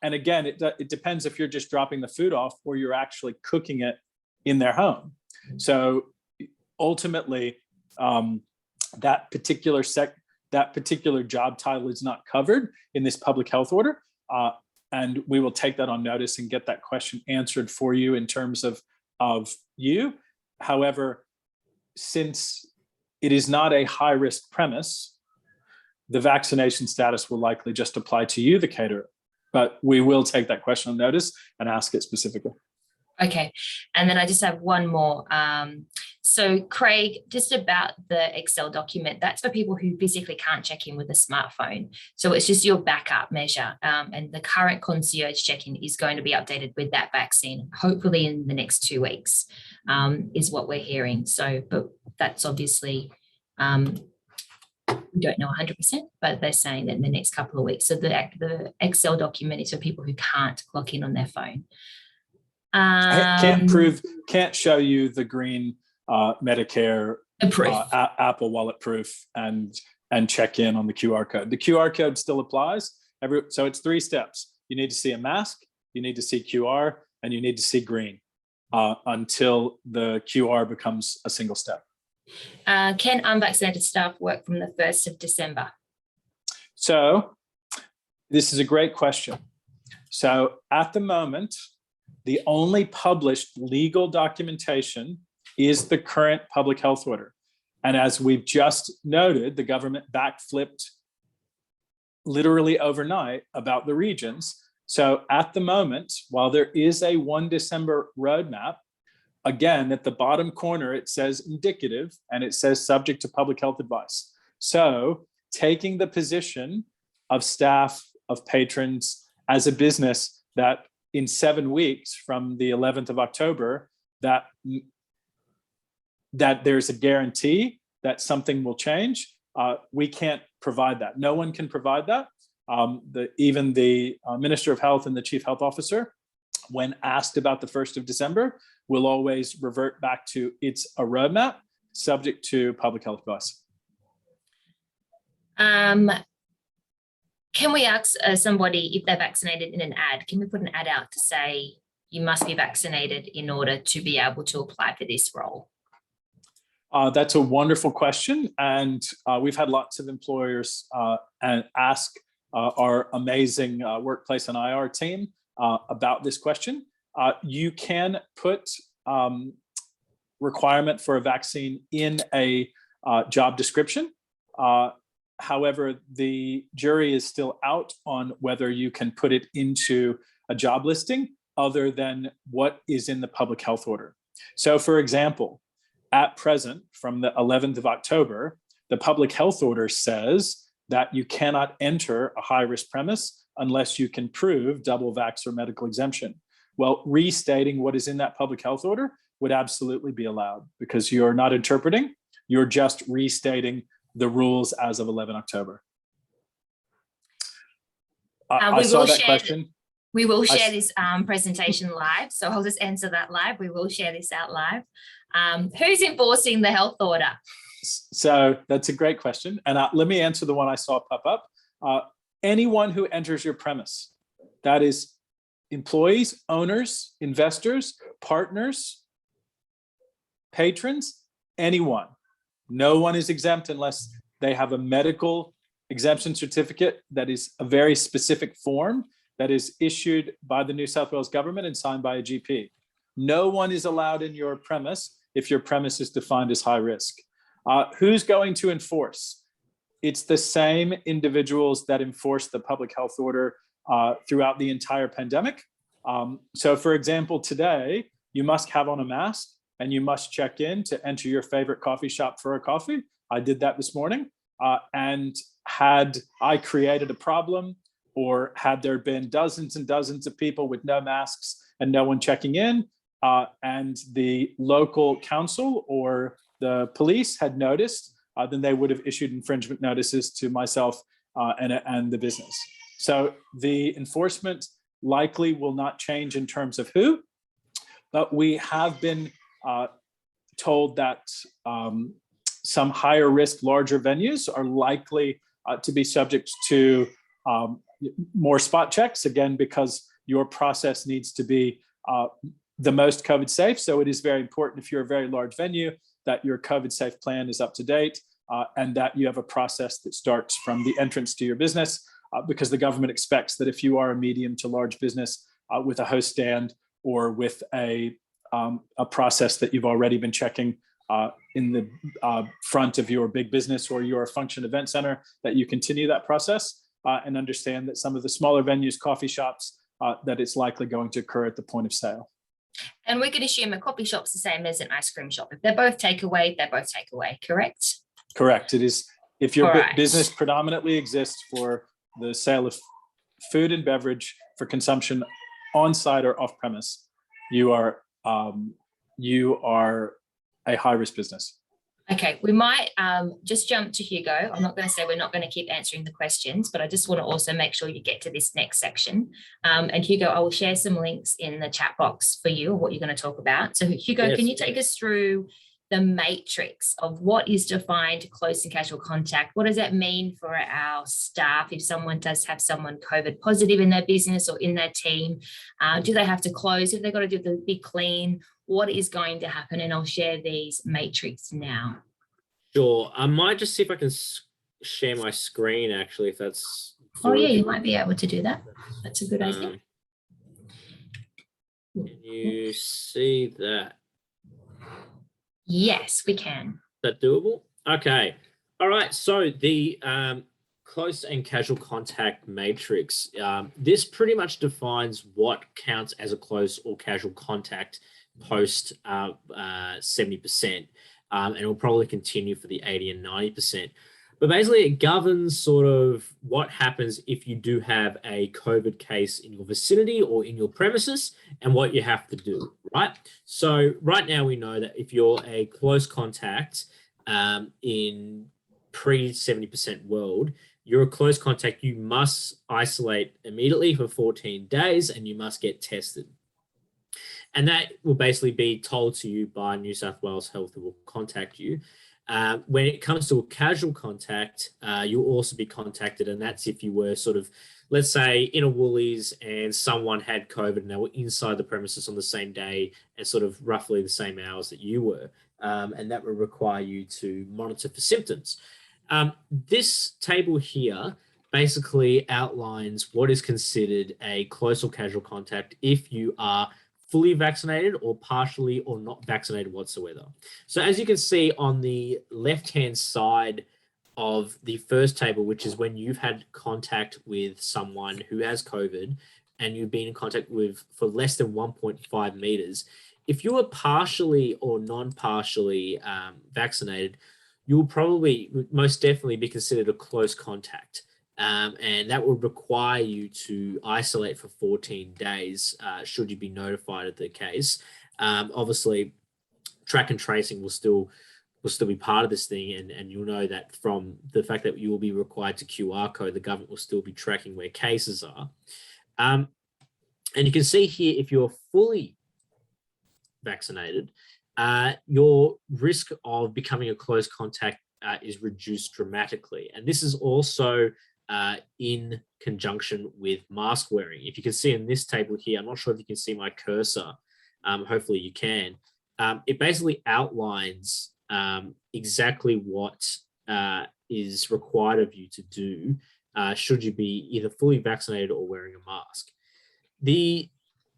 And again, it depends if you're just dropping the food off or you're actually cooking it in their home. So ultimately, that particular job title is not covered in this public health order. And we will take that on notice and get that question answered for you in terms of you. However, since it is not a high-risk premise, the vaccination status will likely just apply to you, the caterer. But we will take that question on notice and ask it specifically. Okay. And then I just have one more. So Craig, just about the Excel document, that's for people who physically can't check in with a smartphone. So it's just your backup measure. And the current concierge check-in is going to be updated with that vaccine, hopefully in the next 2 weeks, is what we're hearing. So, but that's obviously, we don't know 100%, but they're saying that in the next couple of weeks. So the Excel document is for people who can't log in on their phone. Can't show you the green Medicare Apple Wallet proof and check in on the QR code. The QR code still applies. So it's 3 steps. You need to see a mask, you need to see QR, and you need to see green until the QR becomes a single step. Can unvaccinated staff work from the 1st of December? So this is a great question. So at the moment, the only published legal documentation is the current public health order. And as we've just noted, the government backflipped literally overnight about the regions. So at the moment, while there is a 1 December roadmap, again, at the bottom corner, it says indicative and it says subject to public health advice. So taking the position of staff, of patrons as a business that in 7 weeks from the 11th of October, that there's a guarantee that something will change, we can't provide that. No one can provide that. Even the Minister of Health and the Chief Health Officer, when asked about the 1st of December, will always revert back to it's a roadmap subject to public health advice. Can we ask somebody if they're vaccinated in an ad? Can we put an ad out to say you must be vaccinated in order to be able to apply for this role? That's a wonderful question. And we've had lots of employers and ask our amazing workplace and IR team about this question. You can put requirement for a vaccine in a job description. However, the jury is still out on whether you can put it into a job listing other than what is in the public health order. So for example, at present, from the 11th of October, the public health order says that you cannot enter a high-risk premise unless you can prove double vax or medical exemption. Well, restating what is in that public health order would absolutely be allowed because you're not interpreting, you're just restating the rules as of 11 October. I saw that question. We will share this presentation live, so I'll just answer that live. We will share this out live. Who's enforcing the health order? So that's a great question. And let me answer the one I saw pop up. Anyone who enters your premise, that is employees, owners, investors, partners, patrons, anyone. No one is exempt unless they have a medical exemption certificate that is a very specific form that is issued by the New South Wales government and signed by a GP. No one is allowed in your premise if your premise is defined as high risk. Who's going to enforce? It's the same individuals that enforce the public health order throughout the entire pandemic. So for example, today, you must have on a mask and you must check in to enter your favorite coffee shop for a coffee. I did that this morning. And had I created a problem or had there been dozens and dozens of people with no masks and no one checking in, and the local council or the police had noticed, then they would have issued infringement notices to myself and the business. So the enforcement likely will not change in terms of who, but we have been told that some higher risk, larger venues are likely to be subject to more spot checks, again, because your process needs to be the most COVID safe. So it is very important if you're a very large venue that your COVID safe plan is up to date and that you have a process that starts from the entrance to your business because the government expects that if you are a medium to large business with a host stand or with a process that you've already been checking in the front of your big business or your function event center, that you continue that process and understand that some of the smaller venues, coffee shops, that it's likely going to occur at the point of sale. And we could assume a coffee shop's the same as an ice cream shop. If they're both takeaway, they're both takeaway, correct? Correct. It is. If your All right. business predominantly exists for the sale of food and beverage for consumption on site or off premise, you are a high risk business. Okay, we might just jump to Hugo. I'm not going to say we're not going to keep answering the questions, but I just want to also make sure you get to this next section. And Hugo, I will share some links in the chat box for you, what you're going to talk about. So Hugo, Yes. can you take us through the matrix of what is defined close and casual contact? What does that mean for our staff if someone does have someone COVID positive in their business or in their team? Do they have to close? If they've got to do the big clean, what is going to happen? And I'll share these matrix now. Sure. I might just see if I can share my screen, actually, if that's... Oh yeah, you might be able to do that. That's a good idea. Can you see that? Yes, we can. Is that doable? Okay. All right. So the close and casual contact matrix, this pretty much defines what counts as a close or casual contact post 70%. And it will probably continue for the 80 and 90%. But basically it governs sort of what happens if you do have a COVID case in your vicinity or in your premises and what you have to do, right? So right now we know that if you're a close contact in pre-70% world, you're a close contact, you must isolate immediately for 14 days and you must get tested. And that will basically be told to you by New South Wales Health, who will contact you. When it comes to a casual contact, you'll also be contacted, and that's if you were sort of, let's say, in a Woolies and someone had COVID and they were inside the premises on the same day and sort of roughly the same hours that you were, and that would require you to monitor for symptoms. This table here basically outlines what is considered a close or casual contact if you are fully vaccinated or partially or not vaccinated whatsoever. So as you can see on the left-hand side of the first table, which is when you've had contact with someone who has COVID and you've been in contact with for less than 1.5 meters, if you are partially or non-partially vaccinated, you will probably most definitely be considered a close contact. And that would require you to isolate for 14 days should you be notified of the case. Obviously, track and tracing will still be part of this thing, and you'll know that from the fact that you will be required to QR code, the government will still be tracking where cases are. And you can see here, if you're fully vaccinated, your risk of becoming a close contact is reduced dramatically. And this is also in conjunction with mask wearing. If you can see in this table here, I'm not sure if you can see my cursor, hopefully you can. It basically outlines exactly what is required of you to do should you be either fully vaccinated or wearing a mask. The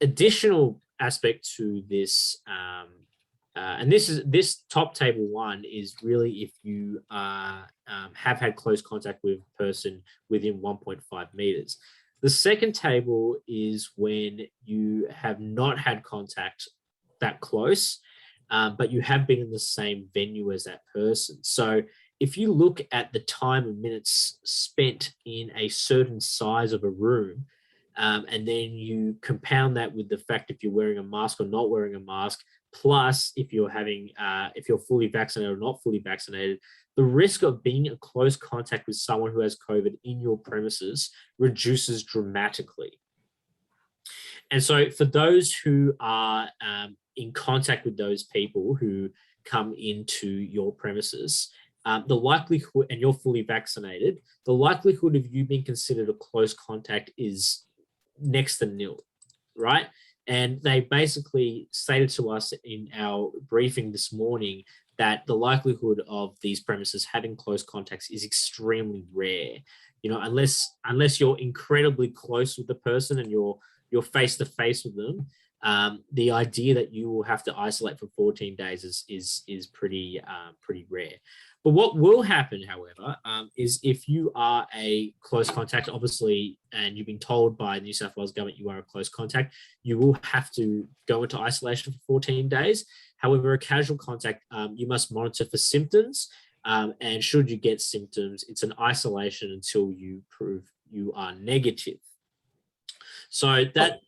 additional aspect to this, and this top table one is really if you have had close contact with a person within 1.5 meters. The second table is when you have not had contact that close, but you have been in the same venue as that person. So if you look at the time and minutes spent in a certain size of a room, and then you compound that with the fact if you're wearing a mask or not wearing a mask, plus if you're having, if you're fully vaccinated or not fully vaccinated, the risk of being in close contact with someone who has COVID in your premises reduces dramatically. And so for those who are in contact with those people who come into your premises, the likelihood, and you're fully vaccinated, the likelihood of you being considered a close contact is next to nil, right? And they basically stated to us in our briefing this morning that the likelihood of these premises having close contacts is extremely rare. You know, unless you're incredibly close with the person and you're face to face with them, the idea that you will have to isolate for 14 days is pretty rare. But what will happen, however, is if you are a close contact, obviously, and you've been told by the New South Wales government you are a close contact, you will have to go into isolation for 14 days. However, a casual contact, you must monitor for symptoms. And should you get symptoms, it's an isolation until you prove you are negative. So that,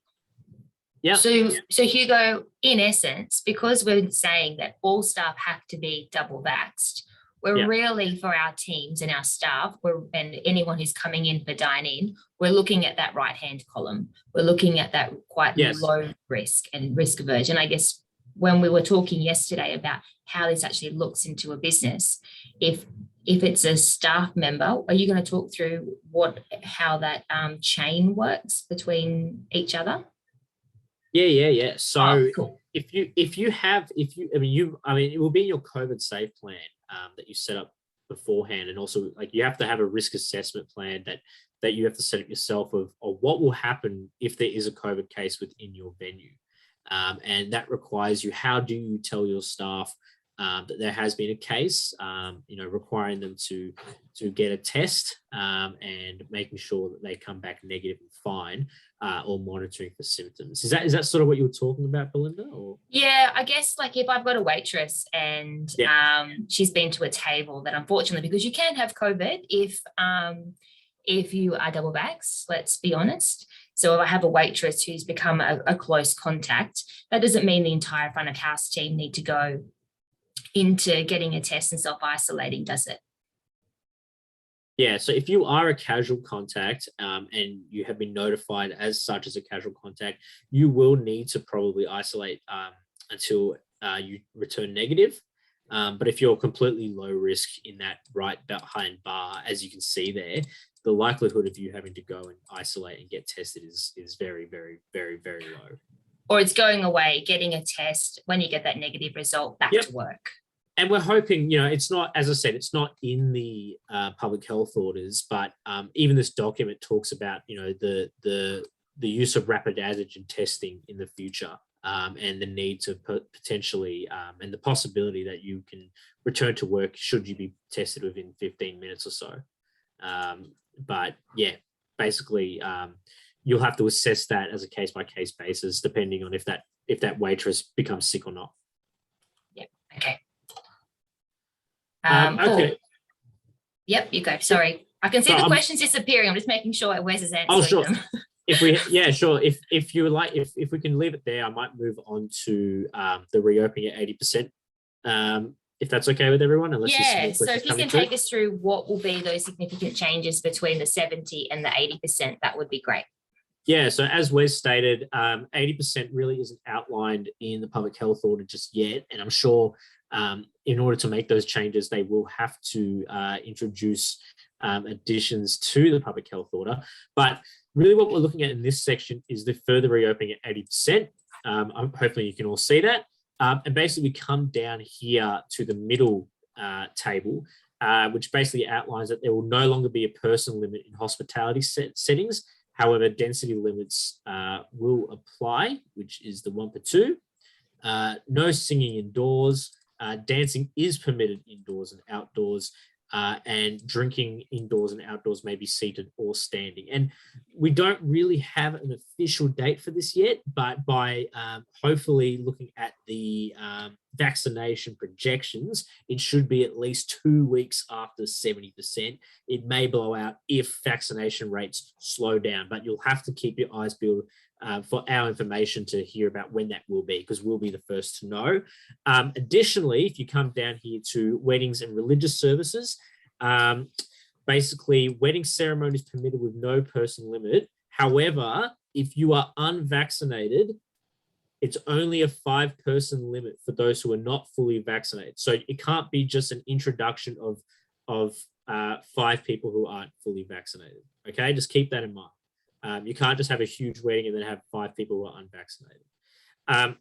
yeah. So Hugo, in essence, because we're saying that all staff have to be double vaxxed, we're really, for our teams and our staff, and anyone who's coming in for dine-in, we're looking at that right-hand column. We're looking at that quite low risk and risk aversion. I guess when we were talking yesterday about how this actually looks into a business, if it's a staff member, are you going to talk through how that chain works between each other? Yeah. So cool. it will be in your COVID safe plan that you set up beforehand, and also like you have to have a risk assessment plan that you have to set up yourself of what will happen if there is a COVID case within your venue, and that requires you. How do you tell your staff that there has been a case? Requiring them to get a test and making sure that they come back negative and fine. Or monitoring for symptoms. Is that sort of what you were talking about, Belinda? Or? Yeah, I guess like if I've got a waitress and she's been to a table that unfortunately, because you can have COVID if you are double vaxxed, let's be honest. So if I have a waitress who's become a close contact, that doesn't mean the entire front of house team need to go into getting a test and self-isolating, does it? Yeah, so if you are a casual contact and you have been notified as such as a casual contact, you will need to probably isolate until you return negative. But if you're completely low risk in that right behind bar, as you can see there, the likelihood of you having to go and isolate and get tested is very, very, very, very low. Or it's going away, getting a test, when you get that negative result, back to work. And we're hoping, it's not, as I said, it's not in the public health orders, but even this document talks about, the use of rapid antigen testing in the future and the need to potentially and the possibility that you can return to work should you be tested within 15 minutes or so. But yeah, basically, you'll have to assess that as a case-by-case basis, depending on if that waitress becomes sick or not. Yeah. Okay. Okay. Cool. Yep, you go. Sorry. I can see the questions disappearing. I'm just making sure Wes is answering sure. them. Sure. If you would like, if we can leave it there, I might move on to the reopening at 80%. If that's okay with everyone. Unless so if you can take us through what will be those significant changes between the 70 and the 80%, that would be great. Yeah, so as Wes stated, 80% really isn't outlined in the public health order just yet. And I'm sure in order to make those changes, they will have to introduce additions to the public health order. But really what we're looking at in this section is the further reopening at 80%. Hopefully you can all see that. And basically we come down here to the middle table, which basically outlines that there will no longer be a person limit in hospitality settings. However, density limits will apply, which is the 1 per 2. No singing indoors. Dancing is permitted indoors and outdoors, and drinking indoors and outdoors may be seated or standing. And we don't really have an official date for this yet, but by hopefully looking at the vaccination projections, it should be at least 2 weeks after 70%. It may blow out if vaccination rates slow down, but you'll have to keep your eyes peeled for our information to hear about when that will be, because we'll be the first to know. Additionally, if you come down here to weddings and religious services, basically wedding ceremonies permitted with no person limit. However, if you are unvaccinated, it's only a 5-person limit for those who are not fully vaccinated. So it can't be just an introduction of 5 people who aren't fully vaccinated. Okay, just keep that in mind. You can't just have a huge wedding and then have 5 people who are unvaccinated.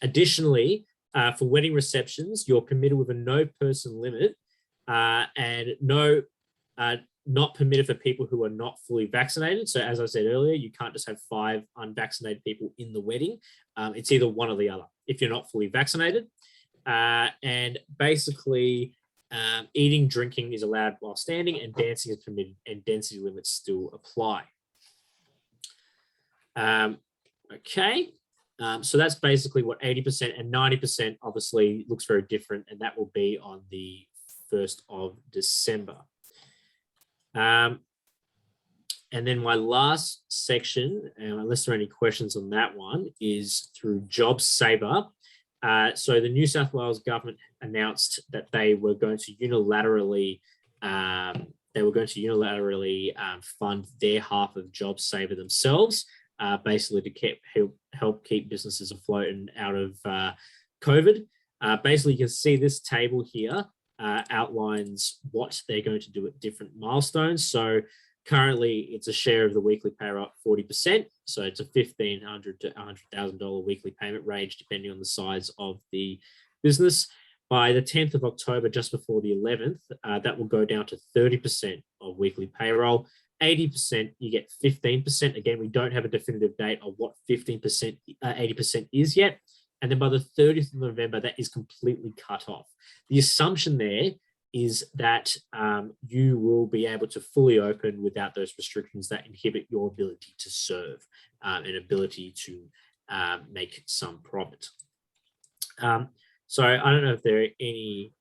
Additionally, for wedding receptions, you're permitted with a no person limit and no not permitted for people who are not fully vaccinated. So as I said earlier, you can't just have 5 unvaccinated people in the wedding. It's either one or the other if you're not fully vaccinated. And basically, eating, drinking is allowed while standing, and dancing is permitted, and density limits still apply. Okay, so that's basically what 80% and 90% obviously looks very different, and that will be on the 1st of December. And then my last section, unless there are any questions on that one, is through JobSaver. So the New South Wales government announced that they were going to unilaterally fund their half of JobSaver themselves, basically to help keep businesses afloat and out of COVID. Basically, you can see this table here outlines what they're going to do at different milestones. So currently, it's a share of the weekly pay rate, 40%. So it's a $1,500 to $100,000 weekly payment range, depending on the size of the business. By the 10th of October, just before the 11th, that will go down to 30% of weekly payroll. 80%, you get 15%. Again, we don't have a definitive date of what 15%, 80% is yet. And then by the 30th of November, that is completely cut off. The assumption there is that you will be able to fully open without those restrictions that inhibit your ability to serve and ability to make some profit. So I don't know if there are any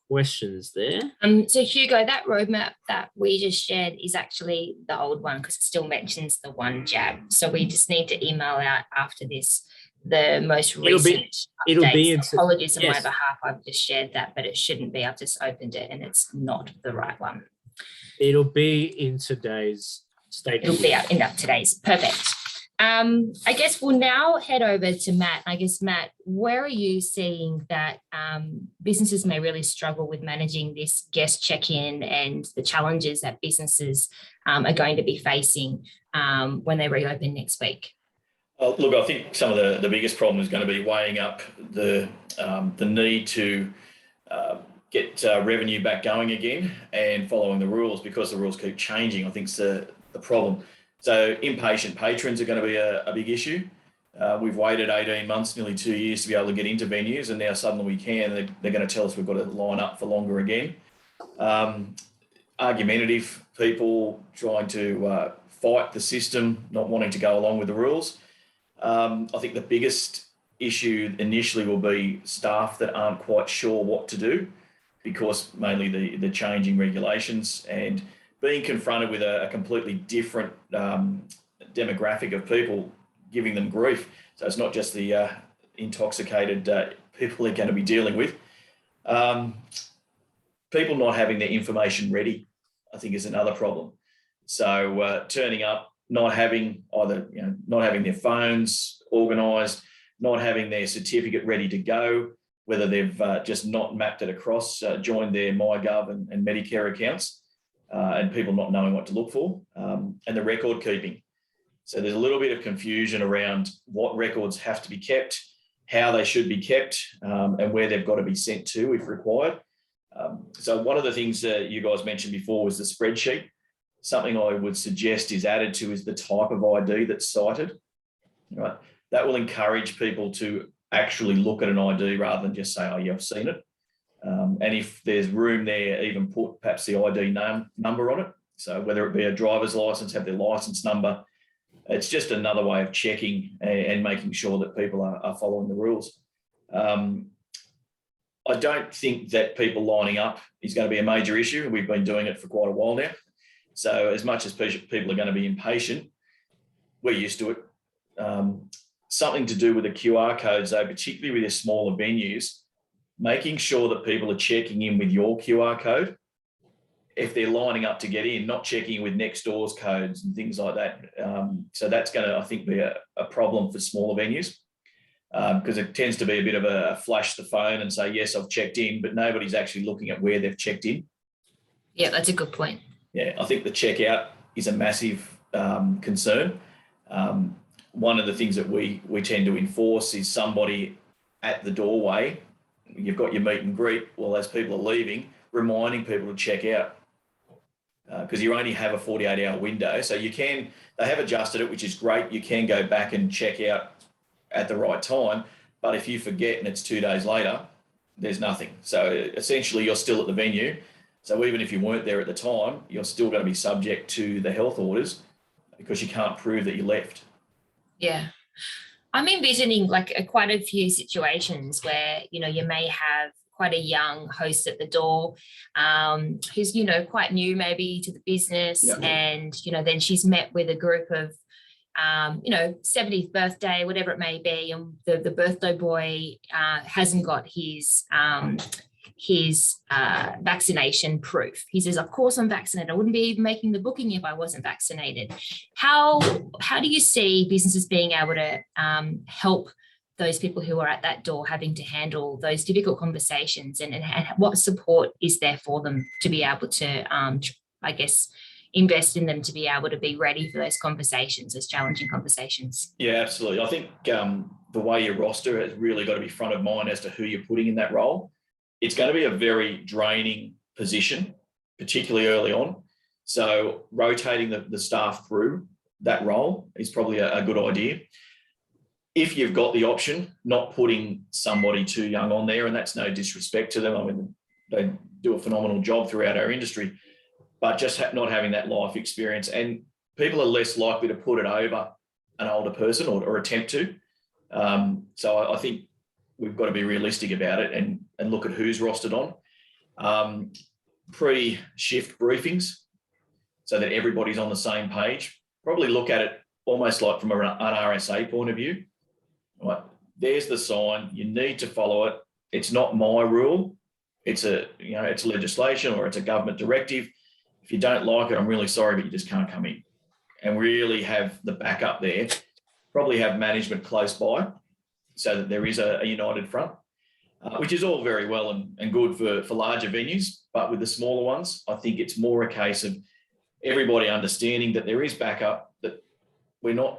questions there. So Hugo, that roadmap that we just shared is actually the old one because it still mentions the 1 jab. So we just need to email out after this the most recent updates. Apologies on my behalf, I've just shared that, but it shouldn't be. I've just opened it and it's not the right one. It'll be in today's state. It'll be in today's. Perfect. I guess we'll now head over to Matt. I guess, Matt, where are you seeing that businesses may really struggle with managing this guest check-in and the challenges that businesses are going to be facing when they reopen next week? Look, I think some of the biggest problem is going to be weighing up the need to get revenue back going again and following the rules, because the rules keep changing. I think it's the problem. So impatient patrons are going to be a big issue. We've waited 18 months, nearly 2 years to be able to get into venues, and now suddenly we can. They're going to tell us we've got to line up for longer again. Argumentative people trying to fight the system, not wanting to go along with the rules. I think the biggest issue initially will be staff that aren't quite sure what to do, because mainly the changing regulations and being confronted with a completely different demographic of people, giving them grief. So it's not just the intoxicated people they're going to be dealing with. People not having their information ready, I think, is another problem. So turning up, not having their phones organised, not having their certificate ready to go, whether they've just not mapped it across, joined their MyGov and Medicare accounts, and people not knowing what to look for, and the record keeping. So there's a little bit of confusion around what records have to be kept, how they should be kept, and where they've got to be sent to if required. So one of the things that you guys mentioned before was the spreadsheet. Something I would suggest is added to is the type of ID that's cited. Right? That will encourage people to actually look at an ID rather than just say, oh yeah, I've seen it. And if there's room there, even put perhaps the ID number on it. So whether it be a driver's license, have their license number. It's just another way of checking and making sure that people are following the rules. I don't think that people lining up is going to be a major issue. We've been doing it for quite a while now. So as much as people are going to be impatient, we're used to it. Something to do with the QR codes, though, particularly with your smaller venues, making sure that people are checking in with your QR code if they're lining up to get in, not checking in with next door's codes and things like that. So that's going to, I think, be a problem for smaller venues, because it tends to be a bit of a flash the phone and say, yes, I've checked in, but nobody's actually looking at where they've checked in. Yeah, that's a good point. Yeah, I think the checkout is a massive concern. One of the things that we tend to enforce is somebody at the doorway. You've got your meet and greet. Well, as people are leaving, reminding people to check out. because you only have a 48-hour window. So they have adjusted it, which is great. You can go back and check out at the right time. But if you forget and it's 2 days later, there's nothing. So essentially you're still at the venue. So even if you weren't there at the time, you're still going to be subject to the health orders because you can't prove that you left. Yeah. I'm envisioning quite a few situations where, you may have quite a young host at the door who's, quite new maybe to the business. Yeah. And, then she's met with a group of, 70th birthday, whatever it may be. And the birthday boy hasn't got his vaccination proof. He says, of course I'm vaccinated. I wouldn't be even making the booking if I wasn't vaccinated. How do you see businesses being able to help those people who are at that door having to handle those difficult conversations, and what support is there for them to be able to, invest in them to be able to be ready for those conversations, those challenging conversations? Yeah, absolutely. I think the way you roster has really got to be front of mind as to who you're putting in that role. It's going to be a very draining position, particularly early on. So rotating the staff through that role is probably a good idea. If you've got the option, not putting somebody too young on there, and that's no disrespect to them. I mean, they do a phenomenal job throughout our industry, but just not having that life experience. And people are less likely to put it over an older person or attempt to. So I think we've got to be realistic about it and look at who's rostered on. Pre-shift briefings so that everybody's on the same page. Probably look at it almost like from an R&CA point of view. Right, there's the sign. You need to follow it. It's not my rule. It's it's legislation or it's a government directive. If you don't like it, I'm really sorry, but you just can't come in. And really have the backup there. Probably have management close by so that there is a united front, which is all very well and good for larger venues. But with the smaller ones, I think it's more a case of everybody understanding that there is backup, that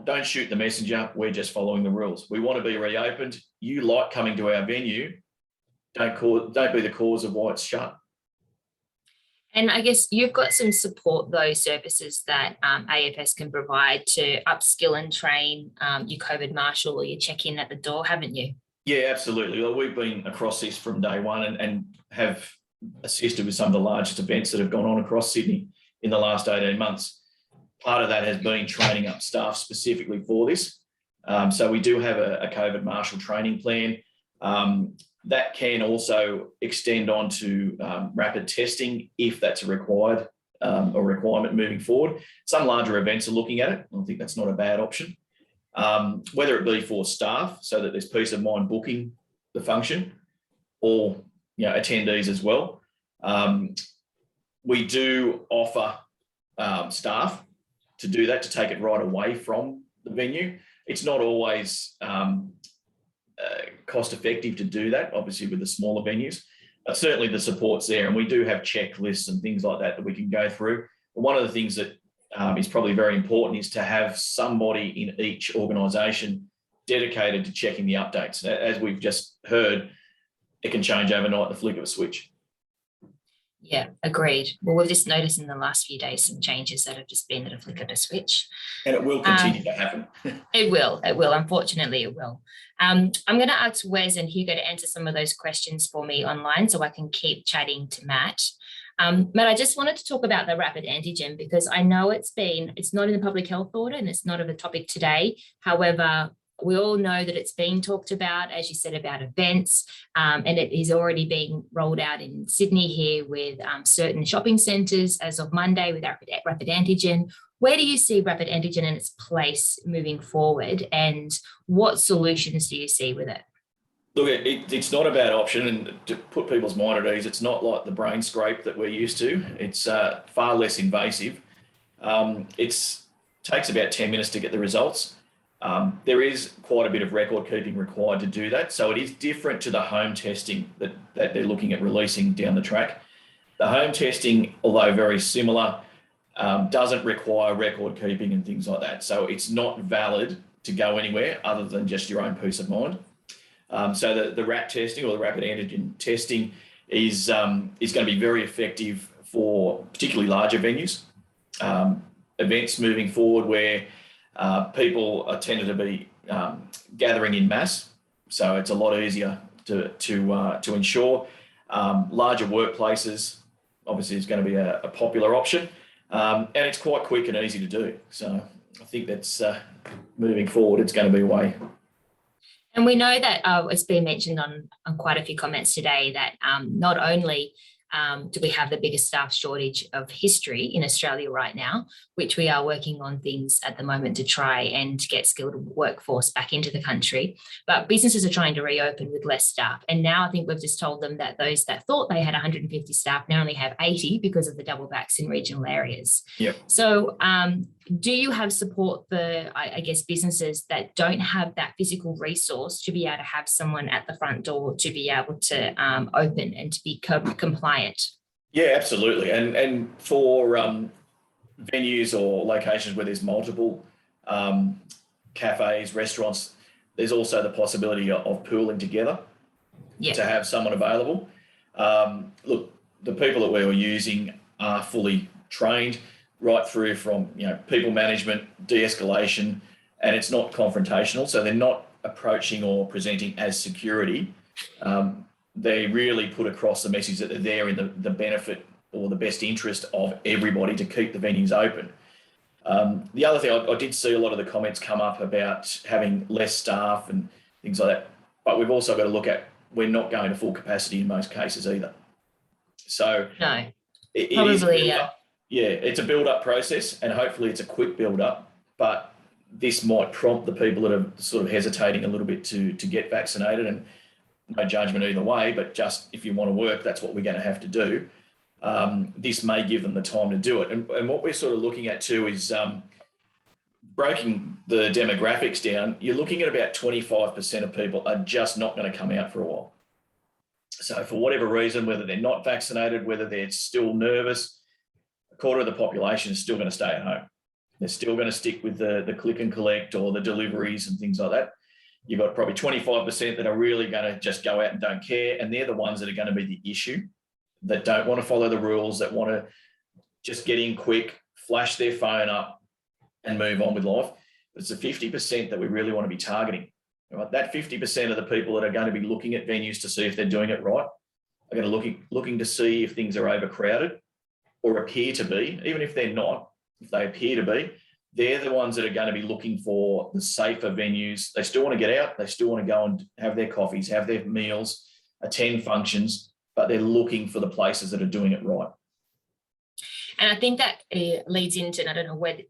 don't shoot the messenger, we're just following the rules. We want to be reopened. You like coming to our venue, don't be the cause of why it's shut. And I guess you've got some support, those services that AFS can provide to upskill and train your COVID marshal or your check-in at the door, haven't you? Yeah, absolutely. Well, we've been across this from day one and have assisted with some of the largest events that have gone on across Sydney in the last 18 months. Part of that has been training up staff specifically for this. So we do have a COVID marshal training plan. That can also extend on to rapid testing if that's a requirement moving forward. Some larger events are looking at it. I think that's not a bad option. Whether it be for staff so that there's peace of mind booking the function, or attendees as well. We do offer staff to do that, to take it right away from the venue. It's not always cost effective to do that, obviously with the smaller venues, but certainly the support's there. And we do have checklists and things like that we can go through. But one of the things that is probably very important is to have somebody in each organisation dedicated to checking the updates. As we've just heard, it can change overnight, the flick of a switch. Yeah, agreed. Well, we've just noticed in the last few days some changes that have just been at a flick of a switch. And it will continue to happen. It will. Unfortunately, it will. I'm going to ask Wes and Hugo to answer some of those questions for me online so I can keep chatting to Matt. Matt, I just wanted to talk about the rapid antigen because I know it's not in the public health order and it's not of a topic today. However, we all know that it's being talked about, as you said, about events, and it is already being rolled out in Sydney here with certain shopping centres as of Monday with rapid antigen. Where do you see rapid antigen in its place moving forward, and what solutions do you see with it? Look, it's not a bad option, and to put people's mind at ease, it's not like the brain scrape that we're used to. It's far less invasive. It takes about 10 minutes to get the results. There is quite a bit of record keeping required to do that. So it is different to the home testing that they're looking at releasing down the track. The home testing, although very similar, doesn't require record keeping and things like that. So it's not valid to go anywhere other than just your own peace of mind. So the RAT testing or the rapid antigen testing is going to be very effective for particularly larger venues, events moving forward where people are tended to be gathering in mass. So it's a lot easier to ensure. Larger workplaces, obviously, is going to be a popular option, and it's quite quick and easy to do. So I think that's moving forward, it's going to be a way. And we know that it's been mentioned on quite a few comments today that not only do we have the biggest staff shortage of history in Australia right now, which we are working on things at the moment to try and get skilled workforce back into the country, but businesses are trying to reopen with less staff. And now I think we've just told them that those that thought they had 150 staff now only have 80 because of the double backs in regional areas. Yep. So do you have support for, I guess, businesses that don't have that physical resource to be able to have someone at the front door to be able to open and to be compliant? Yeah, absolutely. And for venues or locations where there's multiple cafes, restaurants, there's also the possibility of pooling together to have someone available. Look, the people that we were using are fully trained, right through from people management, de-escalation, and it's not confrontational. So they're not approaching or presenting as security. They really put across the message that they're there in the benefit or the best interest of everybody to keep the venues open. The other thing, I did see a lot of the comments come up about having less staff and things like that, but we've also got to look at, we're not going to full capacity in most cases either. So No, it's a build-up process, and hopefully it's a quick build-up, but this might prompt the people that are sort of hesitating a little bit to get vaccinated, and no judgment either way, but just if you want to work, that's what we're going to have to do. This may give them the time to do it. And what we're sort of looking at too is breaking the demographics down. You're looking at about 25% of people are just not going to come out for a while. So for whatever reason, whether they're not vaccinated, whether they're still nervous, a quarter of the population is still going to stay at home. They're still going to stick with the click and collect or the deliveries and things like that. You've got probably 25% that are really going to just go out and don't care. And they're the ones that are going to be the issue, that don't want to follow the rules, that want to just get in quick, flash their phone up and move on with life. It's the 50% that we really want to be targeting. Right? That 50% of the people that are going to be looking at venues to see if they're doing it right, are going to looking to see if things are overcrowded or appear to be. Even if they're not, if they appear to be, they're the ones that are going to be looking for the safer venues. They still want to get out. They still want to go and have their coffees, have their meals, attend functions, but they're looking for the places that are doing it right. And I think that leads into, and I don't know whether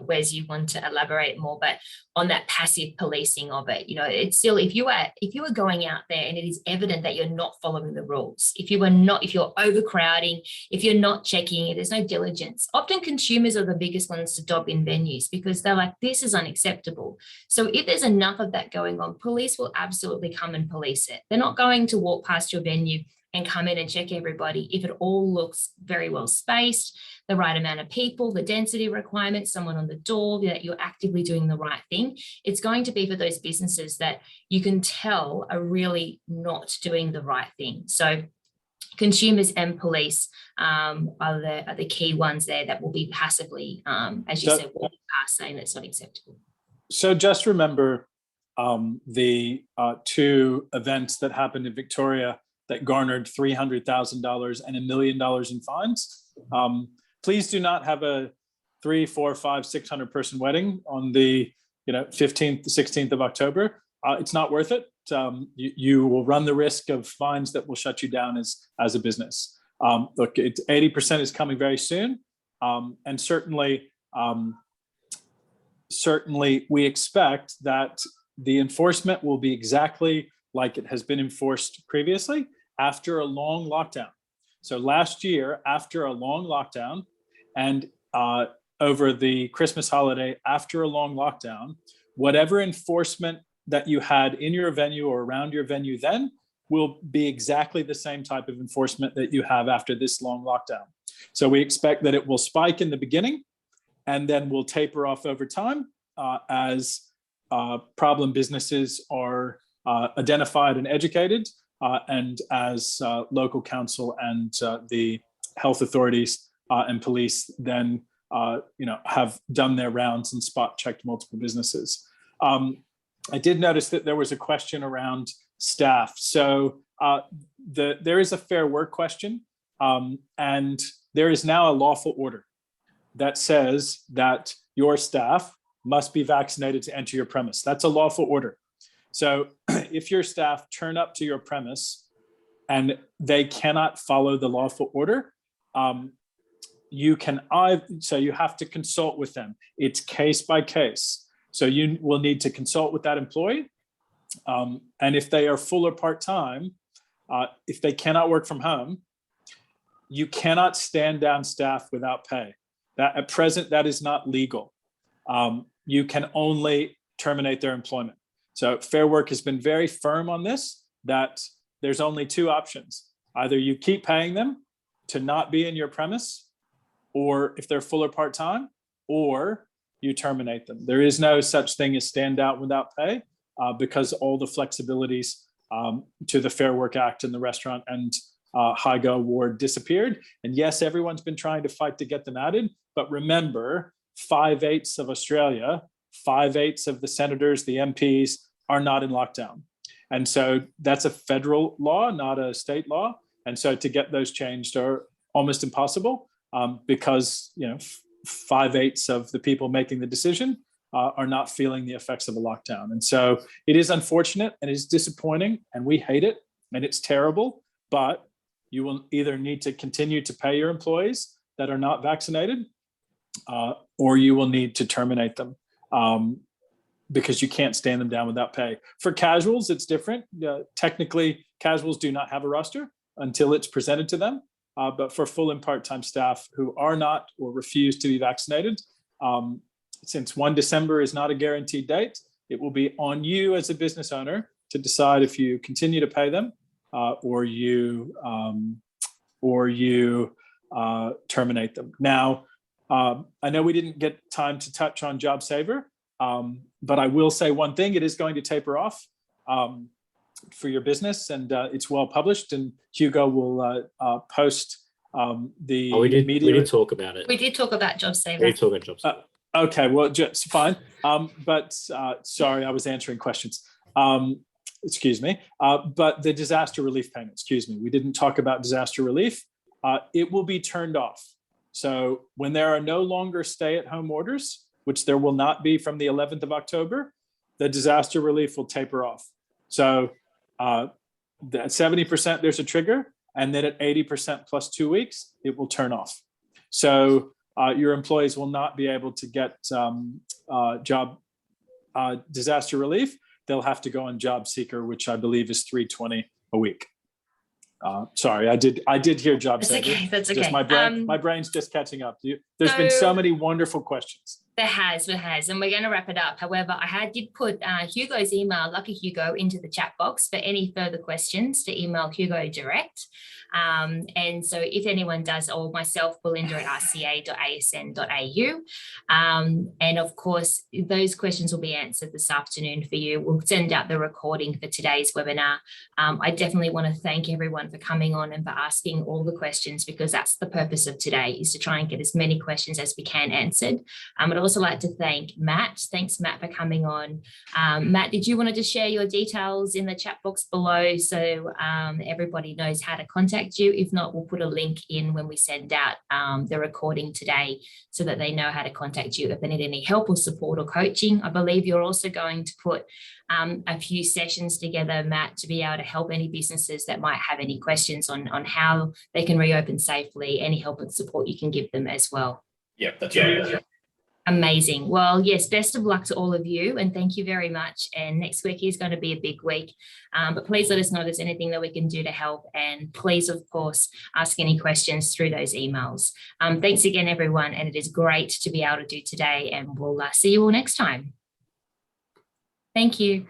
Wes you want to elaborate more, but on that passive policing of it, it's still, if you are going out there and it is evident that you're not following the rules, if you're overcrowding, if you're not checking, if there's no diligence, often consumers are the biggest ones to dob in venues because they're like, this is unacceptable. So if there's enough of that going on, police will absolutely come and police it. They're not going to walk past your venue and come in and check everybody if it all looks very well spaced, the right amount of people, the density requirements, someone on the door, that you're actively doing the right thing. It's going to be for those businesses that you can tell are really not doing the right thing. So consumers and police are the key ones there that will be passively, as you said, walking past saying that's not acceptable. So just remember the two events that happened in Victoria that garnered $300,000 and $1 million in fines. Please do not have a 300, 400, 500, 600 person wedding on the 15th, 16th of October. It's not worth it. You will run the risk of fines that will shut you down as a business. Look, 80% is coming very soon, and certainly we expect that the enforcement will be exactly like it has been enforced previously after a long lockdown. So last year, after a long lockdown, and over the Christmas holiday, after a long lockdown, whatever enforcement that you had in your venue or around your venue then will be exactly the same type of enforcement that you have after this long lockdown. So we expect that it will spike in the beginning and then will taper off over time as problem businesses are identified and educated, and as local council and the health authorities and police then have done their rounds and spot checked multiple businesses. I did notice that there was a question around staff. So there is a fair work question, and there is now a lawful order that says that your staff must be vaccinated to enter your premise. That's a lawful order. So if your staff turn up to your premise and they cannot follow the lawful order, you have to consult with them. It's case by case. So you will need to consult with that employee. And if they are full or part-time, if they cannot work from home, you cannot stand down staff without pay. That at present, that is not legal. You can only terminate their employment. So Fair Work has been very firm on this, that there's only two options. Either you keep paying them to not be in your premise, or if they're full or part-time, or you terminate them. There is no such thing as stand out without pay, because all the flexibilities to the Fair Work Act and the Restaurant and HIGA award disappeared. And yes, everyone's been trying to fight to get them added, but remember, 5/8 of Australia, 5/8 of the senators, the MPs are not in lockdown. And so that's a federal law, not a state law. And so to get those changed are almost impossible, because 5/8 of the people making the decision are not feeling the effects of a lockdown. And so it is unfortunate and it's disappointing and we hate it and it's terrible, but you will either need to continue to pay your employees that are not vaccinated, or you will need to terminate them, because you can't stand them down without pay. For casuals, it's different. Technically, casuals do not have a roster until it's presented to them. But for full and part-time staff who are not or refuse to be vaccinated, since 1 December is not a guaranteed date, it will be on you as a business owner to decide if you continue to pay them or you terminate them. Now, I know we didn't get time to touch on JobSaver, but I will say one thing: it is going to taper off for your business, and it's well published. And Hugo will post the media. We did talk about it. We did talk about JobSaver. We did talk about JobSaver. Okay, well, just fine. But sorry, I was answering questions. Excuse me. But the disaster relief payment, excuse me, we didn't talk about disaster relief. It will be turned off. So when there are no longer stay-at-home orders, which there will not be from the 11th of October, the disaster relief will taper off. So at 70%, there's a trigger, and then at 80% plus 2 weeks, it will turn off. So your employees will not be able to get job disaster relief. They'll have to go on Job Seeker, which I believe is $320 a week. Sorry, I did hear Job Seeker. Okay, that's okay. Just my brain's just catching up. There's been so many wonderful questions. There has, and we're going to wrap it up. However, did put Hugo's email, Lucky Hugo, into the chat box for any further questions to email Hugo direct. And so if anyone does, or myself, Belinda at rca.asn.au. And of course, those questions will be answered this afternoon for you. We'll send out the recording for today's webinar. I definitely want to thank everyone for coming on and for asking all the questions, because that's the purpose of today, is to try and get as many questions as we can answered. I'd also like to thank Matt. Thanks, Matt, for coming on. Matt, did you want to just share your details in the chat box below so everybody knows how to contact you? If not, we'll put a link in when we send out the recording today so that they know how to contact you if they need any help or support or coaching. I believe you're also going to put a few sessions together, Matt, to be able to help any businesses that might have any questions on how they can reopen safely, any help and support you can give them as well. Yeah, that's right. Amazing. Well, yes, best of luck to all of you, and thank you very much. And next week is going to be a big week, but please let us know if there's anything that we can do to help, and please, of course, ask any questions through those emails. Thanks again, everyone, and it is great to be able to do today, and we'll see you all next time. Thank you.